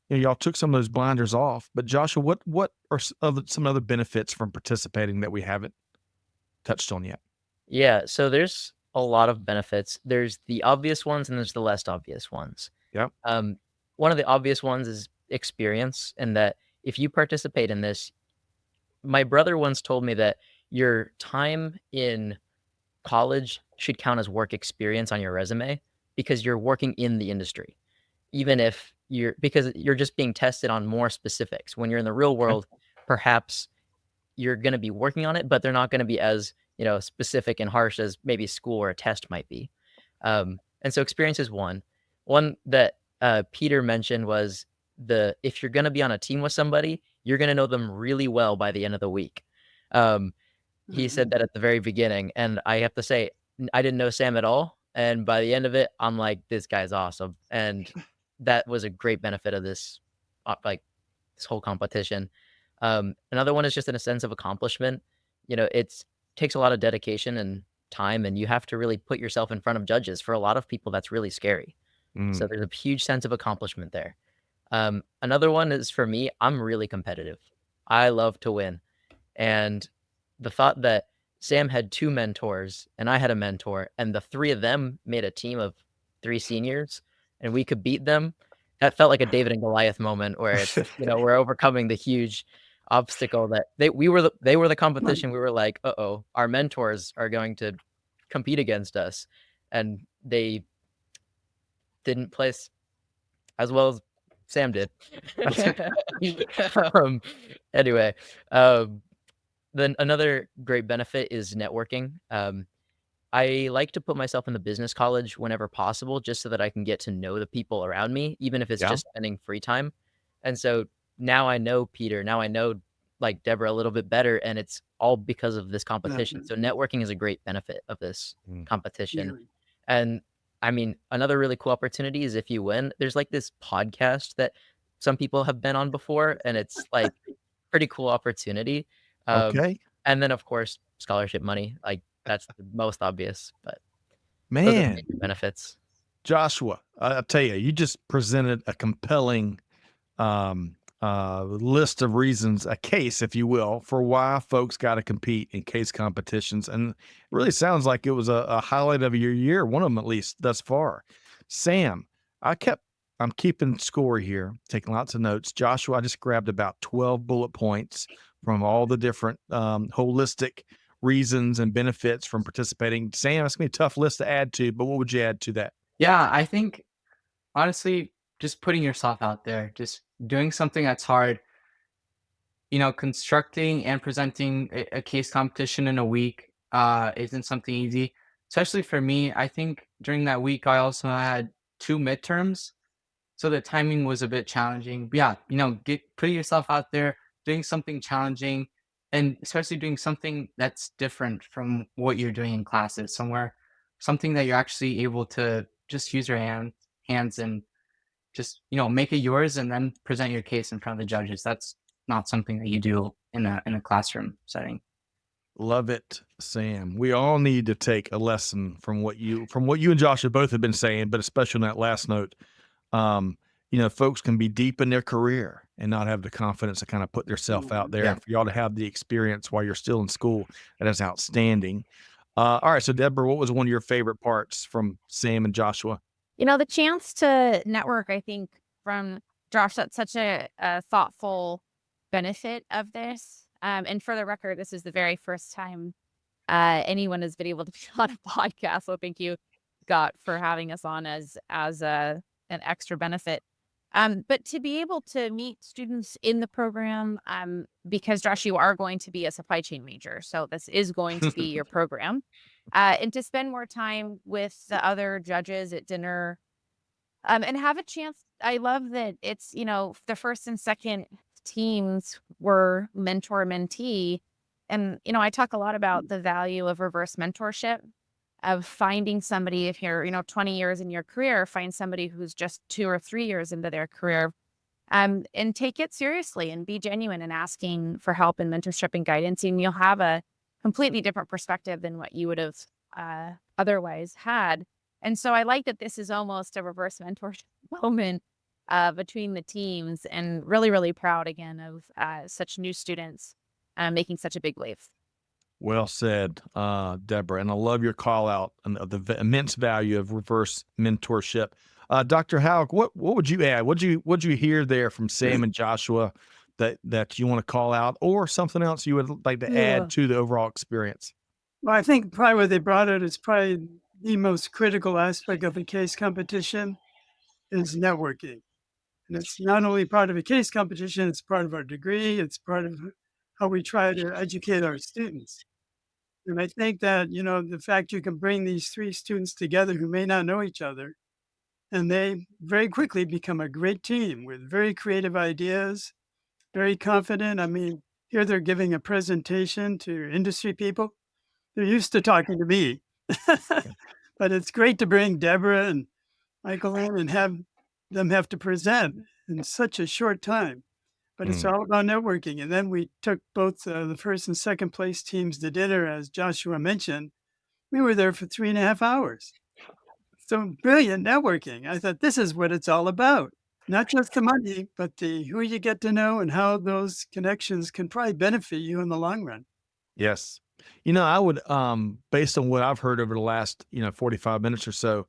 y'all took some of those blinders off. But Joshua, what are some other benefits from participating that we haven't touched on yet? Yeah, so there's a lot of benefits. There's the obvious ones and there's the less obvious ones. Yeah. One of the obvious ones is experience, and that if you participate in this, my brother once told me that your time in college should count as work experience on your resume because you're working in the industry. Even if because you're just being tested on more specifics. When you're in the real world, perhaps you're going to be working on it, but they're not going to be as, specific and harsh as maybe school or a test might be. And so experience is one. One that Peter mentioned was if you're going to be on a team with somebody, you're going to know them really well by the end of the week. He said that at the very beginning, and I have to say, I didn't know Sam at all. And by the end of it, I'm like, this guy's awesome. And that was a great benefit of this like this whole competition. Another one is just in a sense of accomplishment. It takes a lot of dedication and time, and you have to really put yourself in front of judges. For a lot of people, that's really scary. So Mm. there's a huge sense of accomplishment there. Another one is for me, I'm really competitive. I love to win. And the thought that Sam had 2 mentors and I had a mentor, and the 3 of them made a team of 3 seniors, and we could beat them, that felt like a David and Goliath moment where we're overcoming the huge obstacle that they were the competition. We were like, "Uh-oh, our mentors are going to compete against us," and they didn't place as well as Sam did. Um, anyway, um then another great benefit is networking. I like to put myself in the business college whenever possible, just so that I can get to know the people around me, even if it's Yeah. just spending free time. And so now I know Peter, now I know like Deborah a little bit better, and it's all because of this competition. So networking is a great benefit of this Mm. competition. And I mean, another really cool opportunity is if you win, there's like this podcast that some people have been on before, and it's like pretty cool opportunity. Um, Okay. and then of course, scholarship money, like that's the most obvious, but those are the Man, major benefits. Joshua, I'll tell you, you just presented a compelling list of reasons, a case, if you will, for why folks got to compete in case competitions. And it really sounds like it was a highlight of your year, one of them at least thus far. Sam, I'm keeping score here, taking lots of notes. Joshua, I just grabbed about 12 bullet points from all the different holistic reasons and benefits from participating. Sam, it's gonna be a tough list to add to, but what would you add to that? Yeah, I think honestly, just putting yourself out there, just doing something that's hard, constructing and presenting a case competition in a week isn't something easy. Especially for me, I think during that week I also had 2 midterms, so the timing was a bit challenging. But yeah, putting yourself out there, doing something challenging, and especially doing something that's different from what you're doing in classes, something that you're actually able to just use your hands and just make it yours and then present your case in front of the judges. That's not something that you do in a classroom setting. Love it, Sam. We all need to take a lesson from what you and Joshua both have been saying, but especially on that last note. Um, folks can be deep in their career and not have the confidence to kind of put themselves out there. Yeah. And for y'all to have the experience while you're still in school, that is outstanding. All right. So Deborah, what was one of your favorite parts from Sam and Joshua? The chance to network, I think, from Josh, that's such a thoughtful benefit of this. And for the record, this is the very first time anyone has been able to be on a podcast. So thank you, Scott, for having us on as an extra benefit. But to be able to meet students in the program, because Josh, you are going to be a supply chain major, so this is going to be your program, and to spend more time with the other judges at dinner, and have a chance. I love that it's the first and second teams were mentor mentee, and I talk a lot about the value of reverse mentorship, of finding somebody. If you're 20 years in your career, find somebody who's just 2 or 3 years into their career, and take it seriously and be genuine and asking for help and mentorship and guidance, and you'll have a completely different perspective than what you would have otherwise had. And so I like that this is almost a reverse mentorship moment between the teams, and really, really proud again of such new students making such a big wave. Well said, Deborah. And I love your call out and of the immense value of reverse mentorship. Dr. Haug, what would you add? What'd you hear there from Sam and Joshua that you want to call out, or something else you would like to Yeah. add to the overall experience? Well, I think probably what they brought out is probably the most critical aspect of a case competition is networking. And it's not only part of a case competition, it's part of our degree, it's part of how we try to educate our students. And I think that, the fact you can bring these 3 students together who may not know each other, and they very quickly become a great team with very creative ideas, very confident. I mean, here they're giving a presentation to industry people. They're used to talking to me. But it's great to bring Deborah and Michael in and have them have to present. in such a short time. But it's Mm. all about networking. And then we took both the first and second place teams to dinner, as Joshua mentioned. We were there for 3.5 hours. So brilliant networking. I thought this is what it's all about. Not just the money, but the who you get to know and how those connections can probably benefit you in the long run. Yes. I would, based on what I've heard over the last, 45 minutes or so,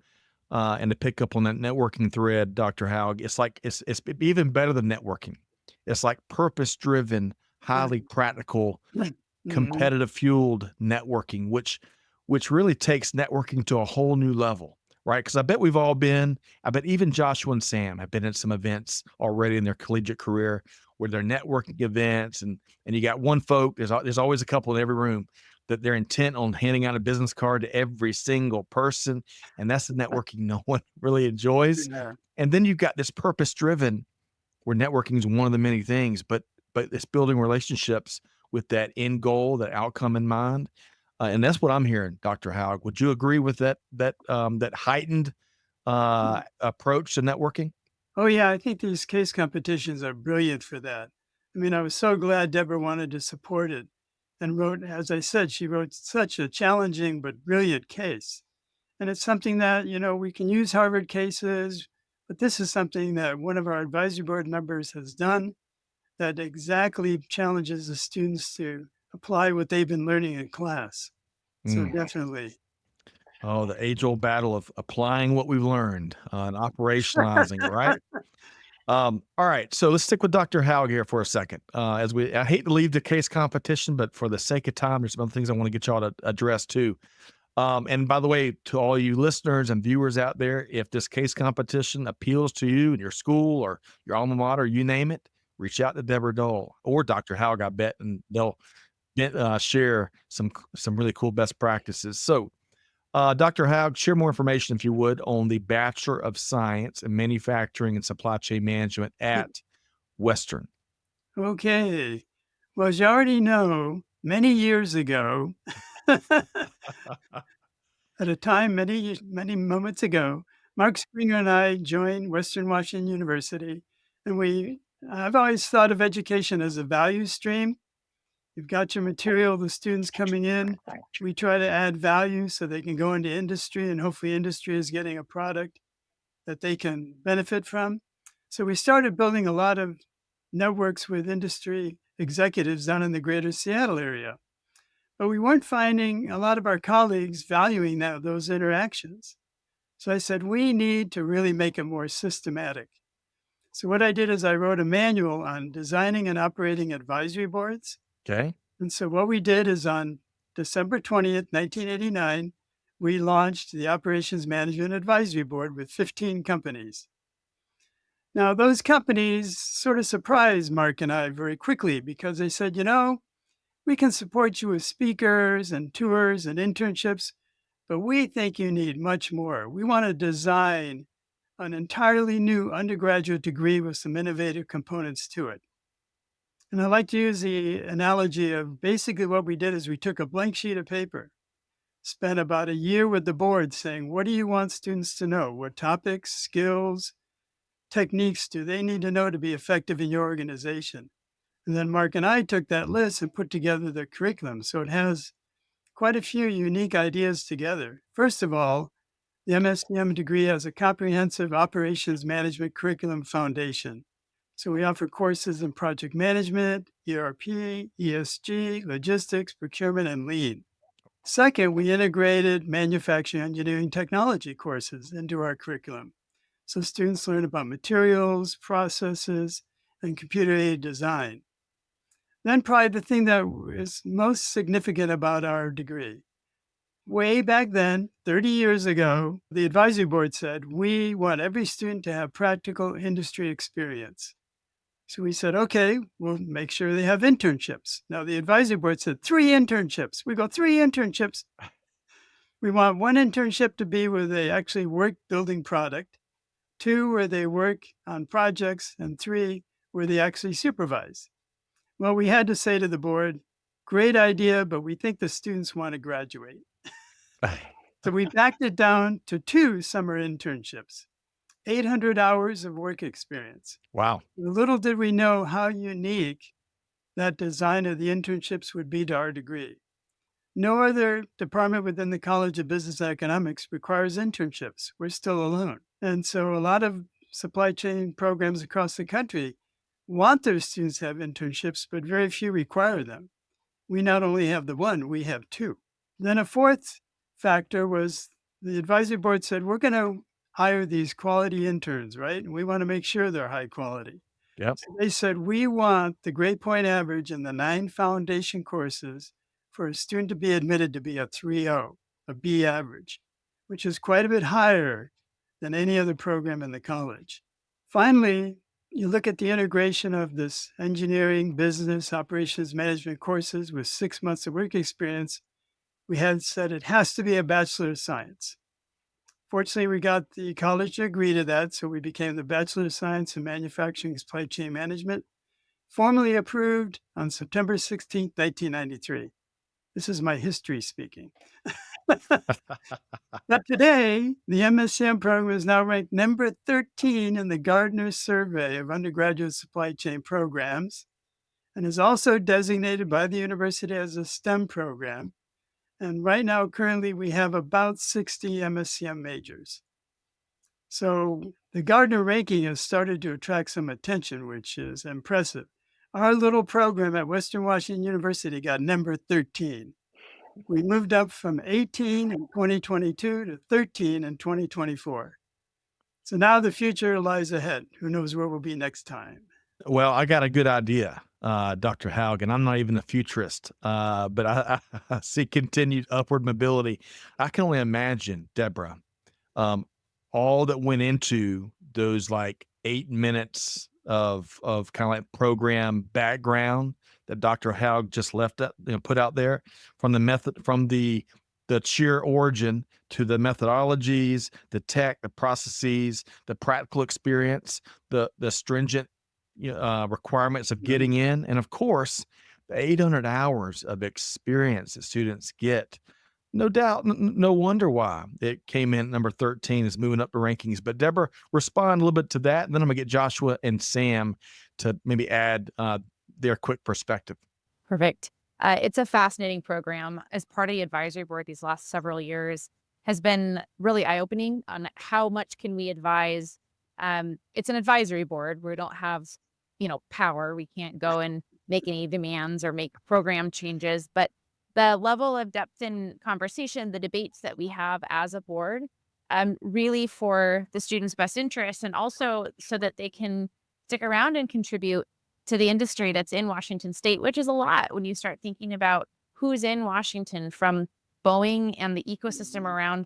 and to pick up on that networking thread, Dr. Haug, it's like it's even better than networking. It's like purpose-driven, Yeah. highly practical, Mhm. competitive fueled networking, which really takes networking to a whole new level, right? Because I bet even Joshua and Sam have been in some events already in their collegiate career where they're networking events, and you got one folk. There's always a couple in every room that they're intent on handing out a business card to every single person, and that's the networking no one really enjoys. Yeah. And then you've got this purpose driven where networking is one of the many things, but it's building relationships with that end goal, that outcome in mind, and that's what I'm hearing, Dr. Haug. Would you agree with that heightened approach to networking? Oh, yeah. I think these case competitions are brilliant for that. I mean, I was so glad Deborah wanted to support it and wrote, as I said, she wrote such a challenging but brilliant case. And it's something that, we can use Harvard cases, but this is something that one of our advisory board members has done that exactly challenges the students to apply what they've been learning in class. So Mm. definitely. Oh, the age old battle of applying what we've learned and operationalizing it, right? All right, so let's stick with Dr. Haug here for a second. I hate to leave the case competition, but for the sake of time, there's some other things I want to get y'all to address too. And by the way, to all you listeners and viewers out there, if this case competition appeals to you and your school or your alma mater, you name it, reach out to Deborah Dull or Dr. Haug, I bet, and they'll share some really cool best practices. So, Dr. Haug, share more information, if you would, on the Bachelor of Science in Manufacturing and Supply Chain Management at Western. Okay. Well, as you already know, many years ago, at a time many moments ago, Mark Springer and I joined Western Washington University, and I've always thought of education as a value stream. You've got your material, the students coming in. We try to add value so they can go into industry, and hopefully industry is getting a product that they can benefit from. So we started building a lot of networks with industry executives down in the greater Seattle area. But we weren't finding a lot of our colleagues valuing those interactions. So I said, we need to really make it more systematic. So what I did is I wrote a manual on designing and operating advisory boards. Okay. And so what we did is on December 20th, 1989, we launched the Operations Management Advisory Board with 15 companies. Now, those companies sort of surprised Mark and I very quickly because they said, we can support you with speakers and tours and internships, but we think you need much more. We want to design an entirely new undergraduate degree with some innovative components to it. And I like to use the analogy of basically what we did is we took a blank sheet of paper, spent about a year with the board saying, what do you want students to know? What topics, skills, techniques do they need to know to be effective in your organization? And then Mark and I took that list and put together the curriculum. So it has quite a few unique ideas together. First of all, the MSCM degree has a comprehensive operations management curriculum foundation. So we offer courses in project management, ERP, ESG, logistics, procurement, and lean. Second, we integrated manufacturing engineering technology courses into our curriculum. So students learn about materials, processes, and computer-aided design. Then probably the thing that is most significant about our degree. Way back then, 30 years ago, the advisory board said, we want every student to have practical industry experience. So we said, okay, we'll make sure they have internships. Now the advisory board said 3 internships. We go 3 internships. We want 1 internship to be where they actually work building product, 2 where they work on projects, and 3 where they actually supervise. Well, we had to say to the board, great idea, but we think the students want to graduate. So we backed it down to 2 summer internships. 800 hours of work experience. Wow. Little did we know how unique that design of the internships would be to our degree. No other department within the College of Business and Economics requires internships. We're still alone. And so a lot of supply chain programs across the country want their students to have internships, but very few require them. We not only have the one, we have two. Then a fourth factor was the advisory board said, we're going to hire these quality interns, right? And we want to make sure they're high quality. Yep. So they said, we want the grade point average in the 9 foundation courses for a student to be admitted to be a 3.0, a B average, which is quite a bit higher than any other program in the college. Finally, you look at the integration of this engineering, business, operations management courses with 6 months of work experience. We had said it has to be a Bachelor of Science. Fortunately, we got the college to agree to that, so we became the Bachelor of Science in Manufacturing and Supply Chain Management, formally approved on September 16th, 1993. This is my history speaking. But today, the MSCM program is now ranked number 13 in the Gardner Survey of Undergraduate Supply Chain Programs and is also designated by the university as a STEM program. And right now, currently, we have about 60 MSCM majors. So the Gardner ranking has started to attract some attention, which is impressive. Our little program at Western Washington University got number 13. We moved up from 18 in 2022 to 13 in 2024. So now the future lies ahead. Who knows where we'll be next time? Well, I got a good idea, Dr. Haug, and I'm not even a futurist, but I see continued upward mobility. I can only imagine, Deborah, all that went into those like 8 minutes of kind of like program background that Dr. Haug just put out there, from the method, from the sheer origin to the methodologies, the tech, the processes, the practical experience, the stringent requirements of getting in, and of course, the 800 hours of experience that students get. No doubt, no wonder why it came in at number 13, is moving up the rankings. But Deborah, respond a little bit to that, and then I'm gonna get Joshua and Sam to maybe add their quick perspective. Perfect. It's a fascinating program. As part of the advisory board these last several years has been really eye-opening on how much can we advise. It's an advisory board. We don't have, power. We can't go and make any demands or make program changes, but the level of depth in conversation, the debates that we have as a board, really for the students' best interest, and also so that they can stick around and contribute to the industry that's in Washington State, which is a lot when you start thinking about who's in Washington, from Boeing and the ecosystem around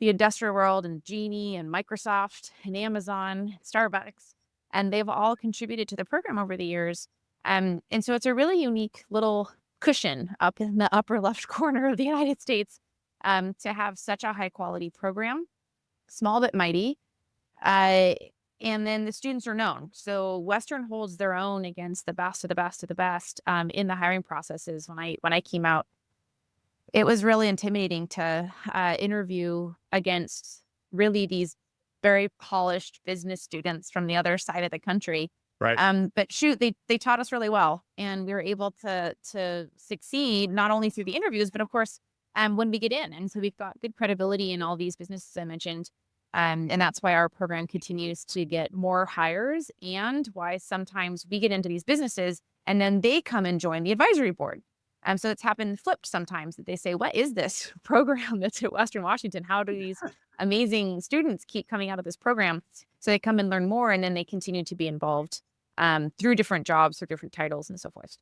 the industrial world, and Genie and Microsoft and Amazon, Starbucks, and they've all contributed to the program over the years. And so it's a really unique little cushion up in the upper left corner of the United States, to have such a high quality program, small but mighty. And then the students are known. So Western holds their own against the best of the best of the best in the hiring processes. When I came out, it was really intimidating to interview against really these very polished business students from the other side of the country. Right. But shoot, they taught us really well, and we were able to succeed not only through the interviews, but of course, when we get in. And so we've got good credibility in all these businesses I mentioned. And that's why our program continues to get more hires, and why sometimes we get into these businesses and then they come and join the advisory board. So it's happened flipped sometimes, that they say, what is this program that's at Western Washington? How do these amazing students keep coming out of this program? So they come and learn more, and then they continue to be involved through different jobs or different titles and so forth.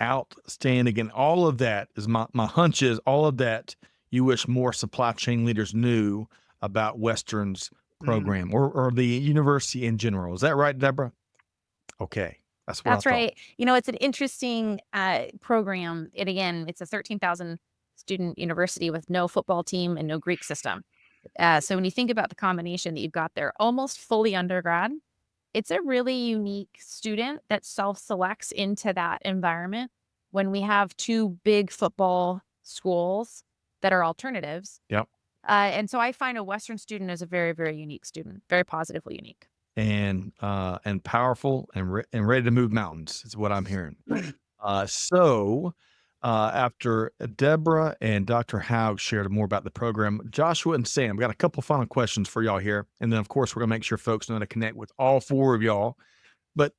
Outstanding. And all of that is my hunch is all of that you wish more supply chain leaders knew about Western's program or the university in general. Is that right, Deborah? Okay. That's what That's I thought. right. It's an interesting program. It's a 13,000 student university with no football team and no Greek system. So when you think about the combination that you've got there, almost fully undergrad, it's a really unique student that self-selects into that environment when we have two big football schools that are alternatives. Yep. And so I find a Western student is a very, very unique student, very positively unique. And powerful and ready to move mountains is what I'm hearing. After Deborah and Dr. Haug shared more about the program, Joshua and Sam, we got a couple final questions for y'all here. And then, of course, we're going to make sure folks know how to connect with all four of y'all. But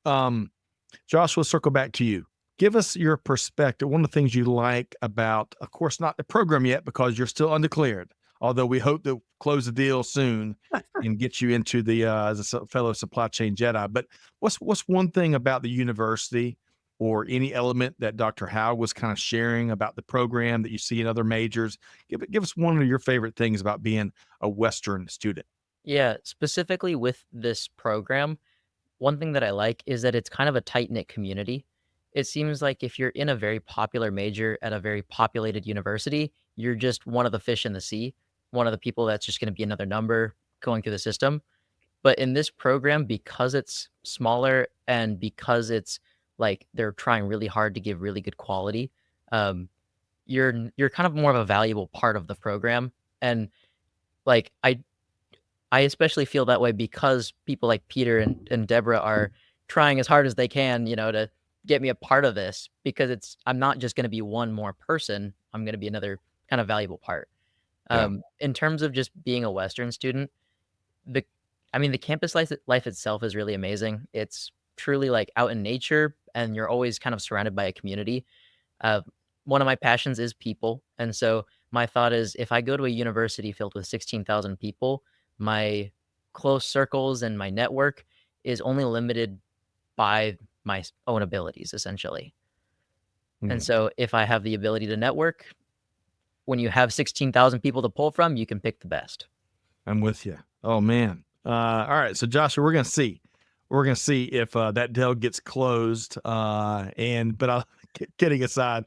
Joshua, circle back to you. Give us your perspective. One of the things you like about, of course, not the program yet because you're still undeclared, although we hope to close the deal soon and get you into the as a fellow supply chain Jedi. But what's one thing about the university or any element that Dr. Howe was kind of sharing about the program that you see in other majors? Give us one of your favorite things about being a Western student. Yeah, specifically with this program, one thing that I like is that it's kind of a tight-knit community. It seems like if you're in a very popular major at a very populated university, you're just one of the fish in the sea, one of the people that's just going to be another number going through the system. But in this program, because it's smaller and because it's like they're trying really hard to give really good quality, um, you're kind of more of a valuable part of the program. And like I especially feel that way because people like Peter and Deborah are trying as hard as they can, to get me a part of this because I'm not just going to be one more person. I'm going to be another kind of valuable part. Yeah. In terms of just being a Western student, the I mean, the campus life itself is really amazing. It's truly like out in nature, and you're always kind of surrounded by a community. Uh, One of my passions is people, and so my thought is if I go to a university filled with 16,000 people, my close circles and my network is only limited by my own abilities, essentially. And Mm, so if I have the ability to network, when you have 16,000 people to pull from, you can pick the best. I'm with you. Oh man. All right. So Joshua, we're gonna see. We're gonna see if that deal gets closed. But kidding aside,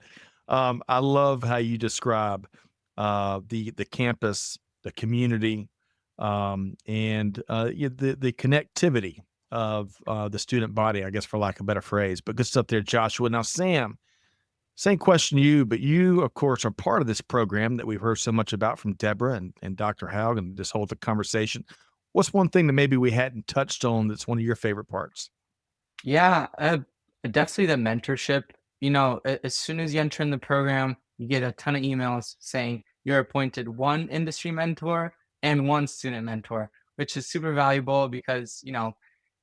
I love how you describe the campus, the community, and the connectivity of the student body. I guess for lack of a better phrase. But good stuff there, Joshua. Now, Sam. Same question to you, but you, of course, are part of this program that we've heard so much about from Deborah and Dr. Haug and this whole conversation. What's one thing that maybe we hadn't touched on that's one of your favorite parts? Yeah, definitely the mentorship. As soon as you enter in the program, you get a ton of emails saying you're appointed one industry mentor and one student mentor, which is super valuable because,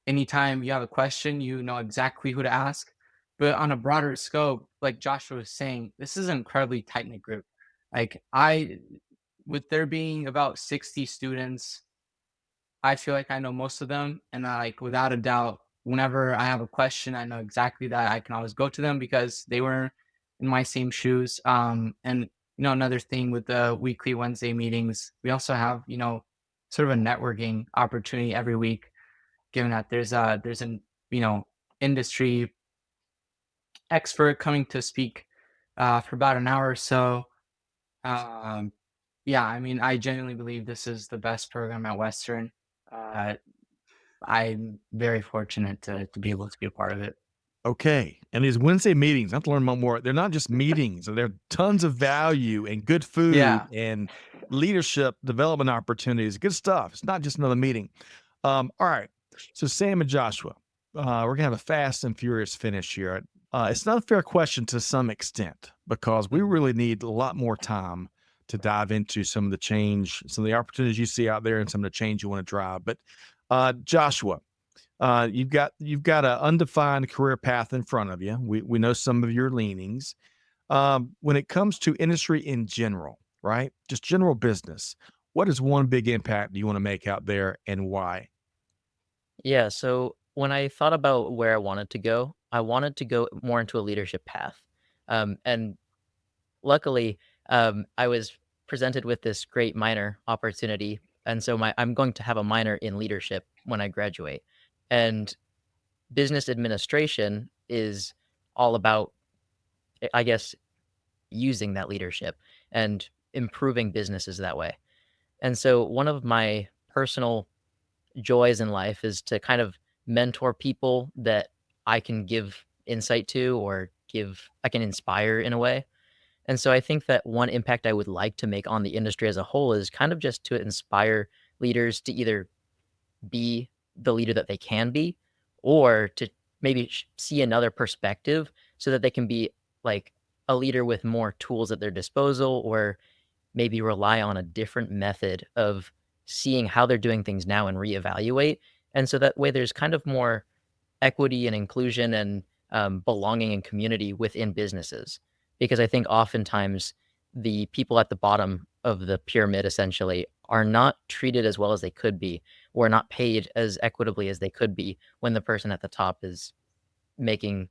anytime you have a question, you know exactly who to ask. But on a broader scope, like Joshua was saying, this is an incredibly tight knit group. Like, with there being about 60 students, I feel like I know most of them, and like without a doubt, whenever I have a question, I know exactly that I can always go to them because they were in my same shoes. And another thing with the weekly Wednesday meetings, we also have sort of a networking opportunity every week, given that there's an industry expert coming to speak for about an hour or so. Um, yeah, I mean, I genuinely believe this is the best program at Western. Uh, I'm very fortunate to be able to be a part of it. Okay. And these Wednesday meetings, I have to learn more. They're not just meetings, they're tons of value and good food Yeah. and leadership development opportunities. Good stuff. It's not just another meeting. All right. So, Sam and Joshua, we're going to have a fast and furious finish here. It's not a fair question to some extent because we really need a lot more time to dive into some of the change, some of the opportunities you see out there, and some of the change you want to drive. But, Joshua, you've got an undefined career path in front of you. We know some of your leanings. When it comes to industry in general, right? Just general business. What is one big impact you want to make out there and why? Yeah, so when I thought about where I wanted to go more into a leadership path. And luckily, I was presented with this great minor opportunity. And so I'm going to have a minor in leadership when I graduate. And business administration is all about, I guess, using that leadership and improving businesses that way. And so one of my personal joys in life is to kind of mentor people that I can give insight to or I can inspire in a way. And so I think that one impact I would like to make on the industry as a whole is kind of just to inspire leaders to either be the leader that they can be, or to maybe see another perspective so that they can be like a leader with more tools at their disposal, or maybe rely on a different method of seeing how they're doing things now and reevaluate. And so that way there's kind of more equity and inclusion and belonging and community within businesses. Because I think oftentimes the people at the bottom of the pyramid essentially are not treated as well as they could be, or not paid as equitably as they could be when the person at the top is making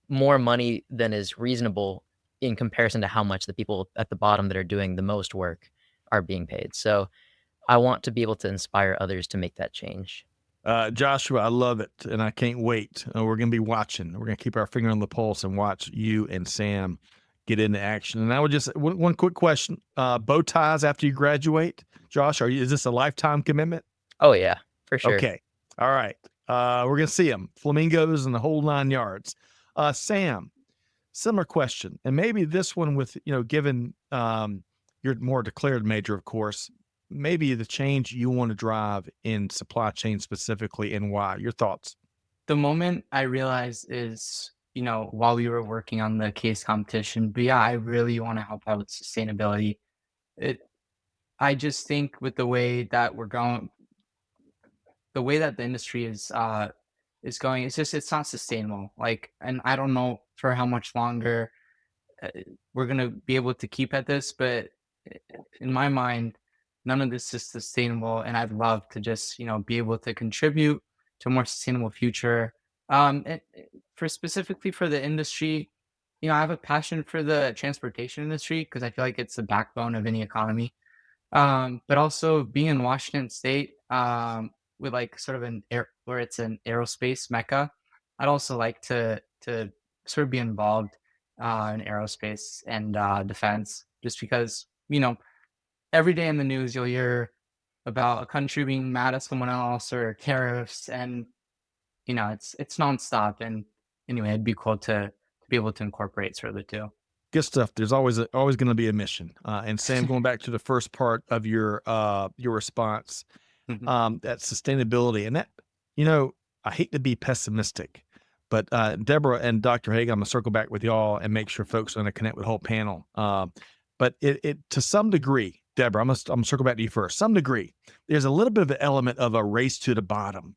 more money than is reasonable in comparison to how much the people at the bottom that are doing the most work are being paid. So I want to be able to inspire others to make that change. Joshua, I love it, and I can't wait. We're going to be watching. We're going to keep our finger on the pulse and watch you and Sam get into action. And I would just one quick question: bow ties after you graduate, Josh? Is this a lifetime commitment? Oh yeah, for sure. Okay, all right. We're going to see them, flamingos and the whole 9 yards. Sam, similar question, and maybe this one with given your more declared major, of course, maybe the change you want to drive in supply chain specifically, and why. Your thoughts? The moment I realized is, while we were working on the case competition, but yeah, I really want to help out with sustainability. It, I just think with the way that we're going, the way that the industry is going, it's not sustainable. Like, and I don't know for how much longer uh, we're gonna be able to keep at this, but uh, in my mind, none of this is sustainable, and I'd love to just be able to contribute to a more sustainable future. For specifically for the industry, I have a passion for the transportation industry because I feel like it's the backbone of any economy. But also being in Washington State, with like sort of an air where it's an aerospace mecca, I'd also like to sort of be involved in aerospace and defense, just because every day in the news you'll hear about a country being mad at someone else or tariffs, and it's nonstop. And anyway, it'd be cool to be able to incorporate sort of the two. Good stuff. There's always going to be a mission. And Sam, going back to the first part of your response, Mhm. that sustainability, and that you know I hate to be pessimistic, but Deborah and Dr. Haug, I'm gonna circle back with y'all and make sure folks are going to connect with the whole panel. But it to some degree, Deborah, I'm gonna circle back to you first. Some degree, there's a little bit of an element of a race to the bottom.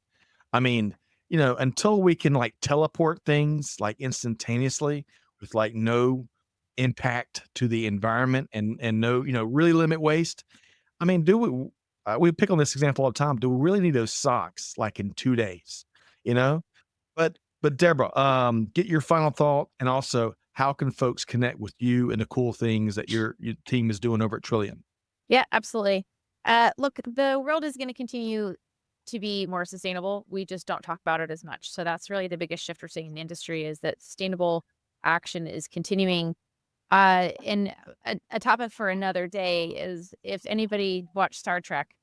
I mean, until we can like teleport things like instantaneously with like no impact to the environment and no, really limit waste. I mean, we pick on this example all the time. Do we really need those socks like in 2 days? You know? But Deborah, get your final thought, and also how can folks connect with you and the cool things that your team is doing over at Trillium? Yeah, absolutely. Look, the world is going to continue to be more sustainable. We just don't talk about it as much. So that's really the biggest shift we're seeing in the industry, is that sustainable action is continuing. And a topic for another day is, if anybody watched Star Trek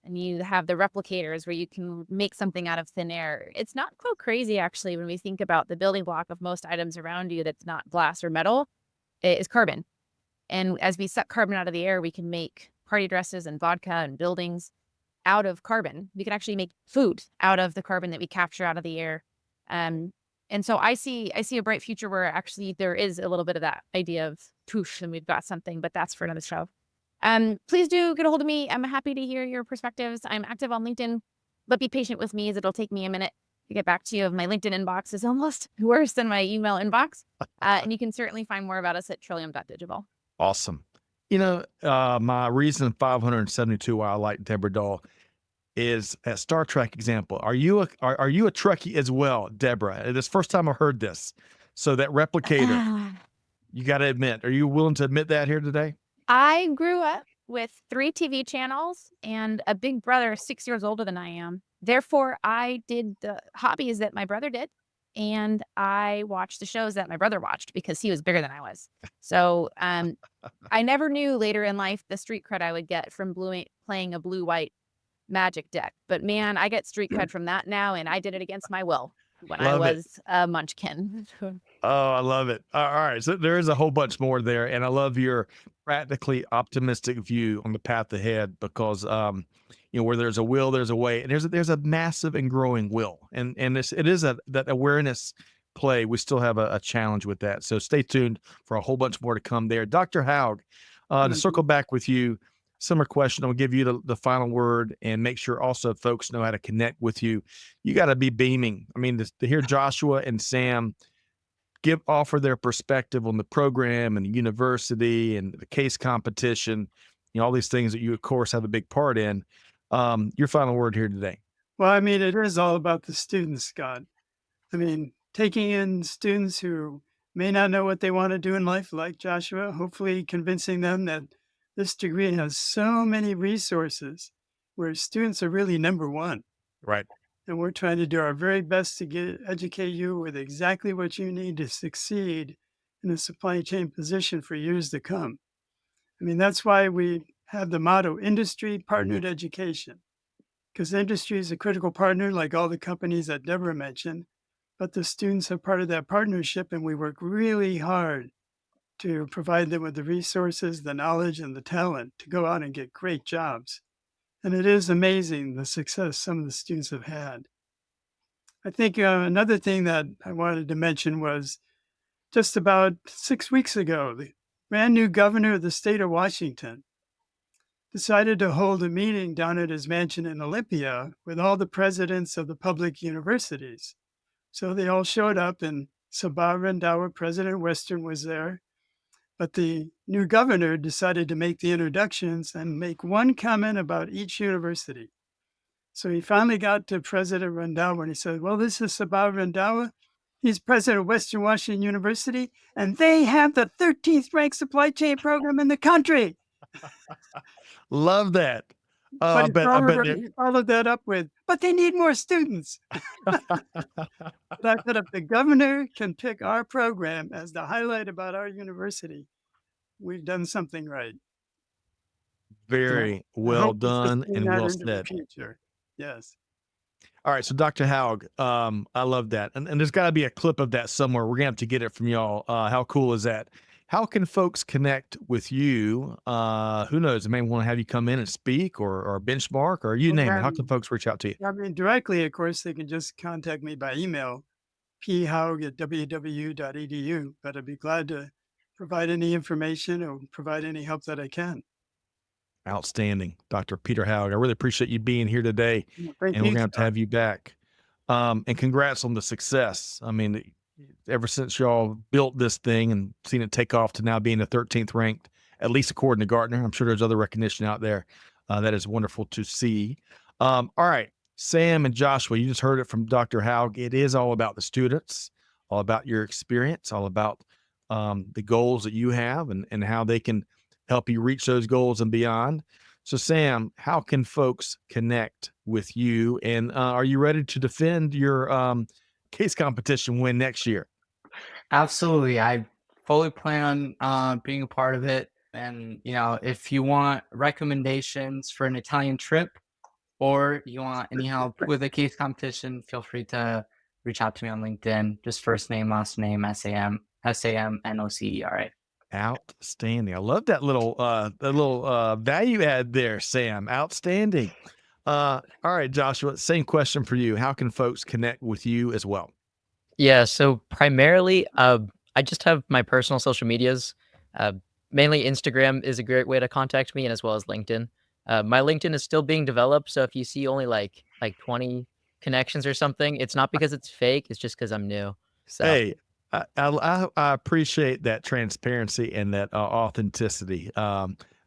and you have the replicators where you can make something out of thin air, it's not so crazy actually when we think about the building block of most items around you that's not glass or metal. It is carbon. And as we suck carbon out of the air, we can make party dresses and vodka and buildings out of carbon. We can actually make food out of the carbon that we capture out of the air. And so I see a bright future where actually there is a little bit of that idea of poof, and we've got something, but that's for another show. Please do get a hold of me. I'm happy to hear your perspectives. I'm active on LinkedIn, but be patient with me as it'll take me a minute to get back to you. My LinkedIn inbox is almost worse than my email inbox. And you can certainly find more about us at trillium.digital. Awesome. My reason 572 why I like Deborah Dull is a Star Trek example. Are you a Trekkie as well, Deborah? This first time I heard this. So that replicator, you got to admit, are you willing to admit that here today? I grew up with 3 TV channels and a big brother 6 years older than I am. Therefore, I did the hobbies that my brother did, and I watched the shows that my brother watched because he was bigger than I was. So I never knew later in life the street cred I would get from playing a blue-white Magic deck. But man, I get street cred from that now, and I did it against my will. when I Love it. was a munchkin. Oh, I love it. All right. So there is a whole bunch more there. And I love your practically optimistic view on the path ahead because, where there's a will, there's a way. And there's a massive and growing will. And it is that awareness play. We still have a challenge with that. So stay tuned for a whole bunch more to come there. Dr. Haug, to circle back with you, similar question. I'll give you the final word and make sure also folks know how to connect with you. You got to be beaming. I mean, to hear Joshua and Sam offer their perspective on the program and the university and the case competition, all these things that you of course have a big part in. Your final word here today. Well, I mean, it is all about the students, Scott. I mean, taking in students who may not know what they want to do in life, like Joshua, hopefully convincing them that this degree has so many resources where students are really number one. Right. And we're trying to do our very best to educate you with exactly what you need to succeed in a supply chain position for years to come. I mean, that's why we have the motto, industry partnered education, because industry is a critical partner, like all the companies that Deborah mentioned, but the students are part of that partnership, and we work really hard to provide them with the resources, the knowledge, and the talent to go out and get great jobs. And it is amazing the success some of the students have had. I think another thing that I wanted to mention was just about 6 weeks ago, the brand new governor of the state of Washington decided to hold a meeting down at his mansion in Olympia with all the presidents of the public universities. So they all showed up, and Sabah Rendawa, President Western, was there. But the new governor decided to make the introductions and make one comment about each university. So he finally got to President Rendawa and he said, well, this is Sabah Rendawa. He's president of Western Washington University, and they have the 13th ranked supply chain program in the country. Love that. But I bet he followed that up with, but they need more students. But I said, if the governor can pick our program as the highlight about our university, we've done something right. Very I well hope we done sustain and that well into the said. future. Yes. All right. So Dr. Haug, I love that. And there's got to be a clip of that somewhere. We're going to have to get it from y'all. How cool is that? How can folks connect with you? Who knows? They may want to have you come in and speak or benchmark or you name it. How can folks reach out to you? I mean, directly, of course, they can just contact me by email, phaug@wwu.edu, but I'd be glad to provide any information or provide any help that I can. Outstanding. Dr. Peter Haug. I really appreciate you being here today. Thank And we're you, going to have to Scott. have you back. And congrats on the success. I mean, ever since y'all built this thing and seen it take off to now being the 13th ranked, at least according to Gartner. I'm sure there's other recognition out there. That is wonderful to see. All right, Sam and Joshua, you just heard it from Dr. Haug. It is all about the students, all about your experience, all about the goals that you have and how they can help you reach those goals and beyond. So, Sam, how can folks connect with you? And are you ready to defend your case competition win next year? Absolutely. I fully plan on being a part of it. And, if you want recommendations for an Italian trip or you want any help with a case competition, feel free to reach out to me on LinkedIn. Just first name, last name, Samnocera. Outstanding. I love that little value add there, Sam. Outstanding. All right, Joshua, same question for you. How can folks connect with you as well? Yeah, so primarily, I just have my personal social medias. Mainly Instagram is a great way to contact me, and as well as LinkedIn. My LinkedIn is still being developed, so if you see only like 20 connections or something, it's not because it's fake. It's just because I'm new. So Hey, I appreciate that transparency and that authenticity.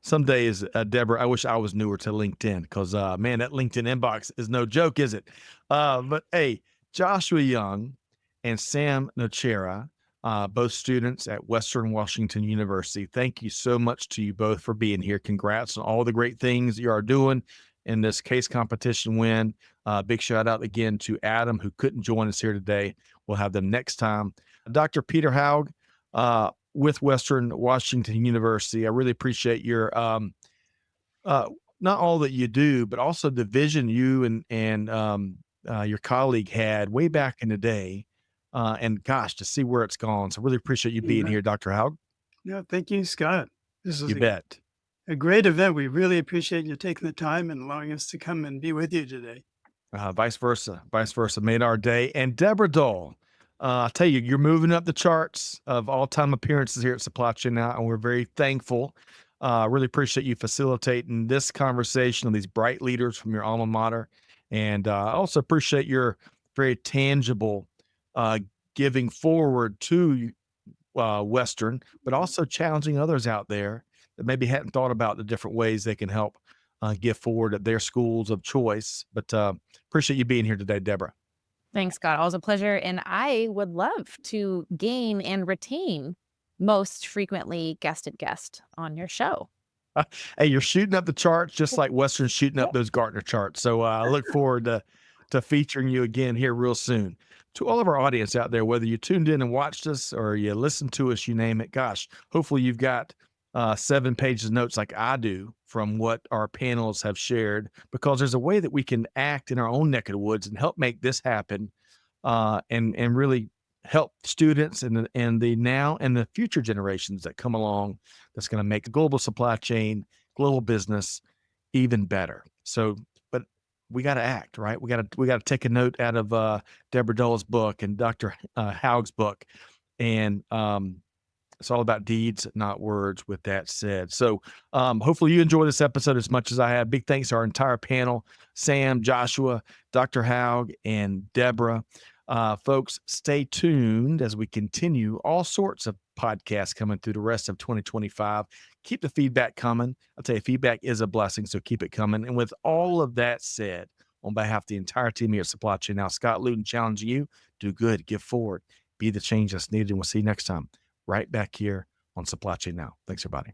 Some days, Deborah, I wish I was newer to LinkedIn because, man, that LinkedIn inbox is no joke, is it? But hey, Joshua Young and Sam Nocera, both students at Western Washington University. Thank you so much to you both for being here. Congrats on all the great things you are doing in this case competition win. Big shout out again to Adam, who couldn't join us here today. We'll have them next time. Dr. Peter Haug with Western Washington University. I really appreciate your not all that you do, but also the vision you and your colleague had way back in the day. And gosh, to see where it's gone. So really appreciate you being here, Dr. Haug. No, thank you, Scott. This is You bet. a great event. We really appreciate you taking the time and allowing us to come and be with you today. Vice versa, made our day. And Deborah Dull, I'll tell you, you're moving up the charts of all-time appearances here at Supply Chain Now, and we're very thankful. Really appreciate you facilitating this conversation with these bright leaders from your alma mater. And I also appreciate your very tangible giving forward to Western, but also challenging others out there that maybe hadn't thought about the different ways they can help give forward at their schools of choice. But appreciate you being here today, Deborah. Thanks, Scott. Always a pleasure. And I would love to gain and retain most frequently guested guest on your show. Hey, you're shooting up the charts just like Western's shooting up those Gartner charts. So I look forward to featuring you again here real soon. To all of our audience out there, whether you tuned in and watched us or you listened to us, you name it, gosh, hopefully you've got 7 pages of notes like I do from what our panels have shared, because there's a way that we can act in our own neck of the woods and help make this happen and really help students and the now and the future generations that come along that's going to make the global supply chain, global business even better. So, but we got to act, right? We got to take a note out of Deborah Dull's book and Dr. Haug's book. And it's all about deeds, not words, with that said. So hopefully you enjoy this episode as much as I have. Big thanks to our entire panel, Sam, Joshua, Dr. Haug, and Deborah. Folks, stay tuned as we continue all sorts of podcasts coming through the rest of 2025. Keep the feedback coming. I'll tell you, feedback is a blessing, so keep it coming. And with all of that said, on behalf of the entire team here at Supply Chain Now, Scott Luton challenging you, do good, give forward, be the change that's needed, and we'll see you next time right back here on Supply Chain Now. Thanks, everybody.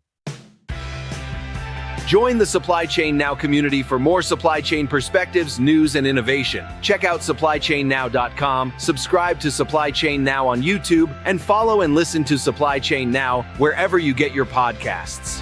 Join the Supply Chain Now community for more supply chain perspectives, news, and innovation. Check out supplychainnow.com, subscribe to Supply Chain Now on YouTube, and follow and listen to Supply Chain Now wherever you get your podcasts.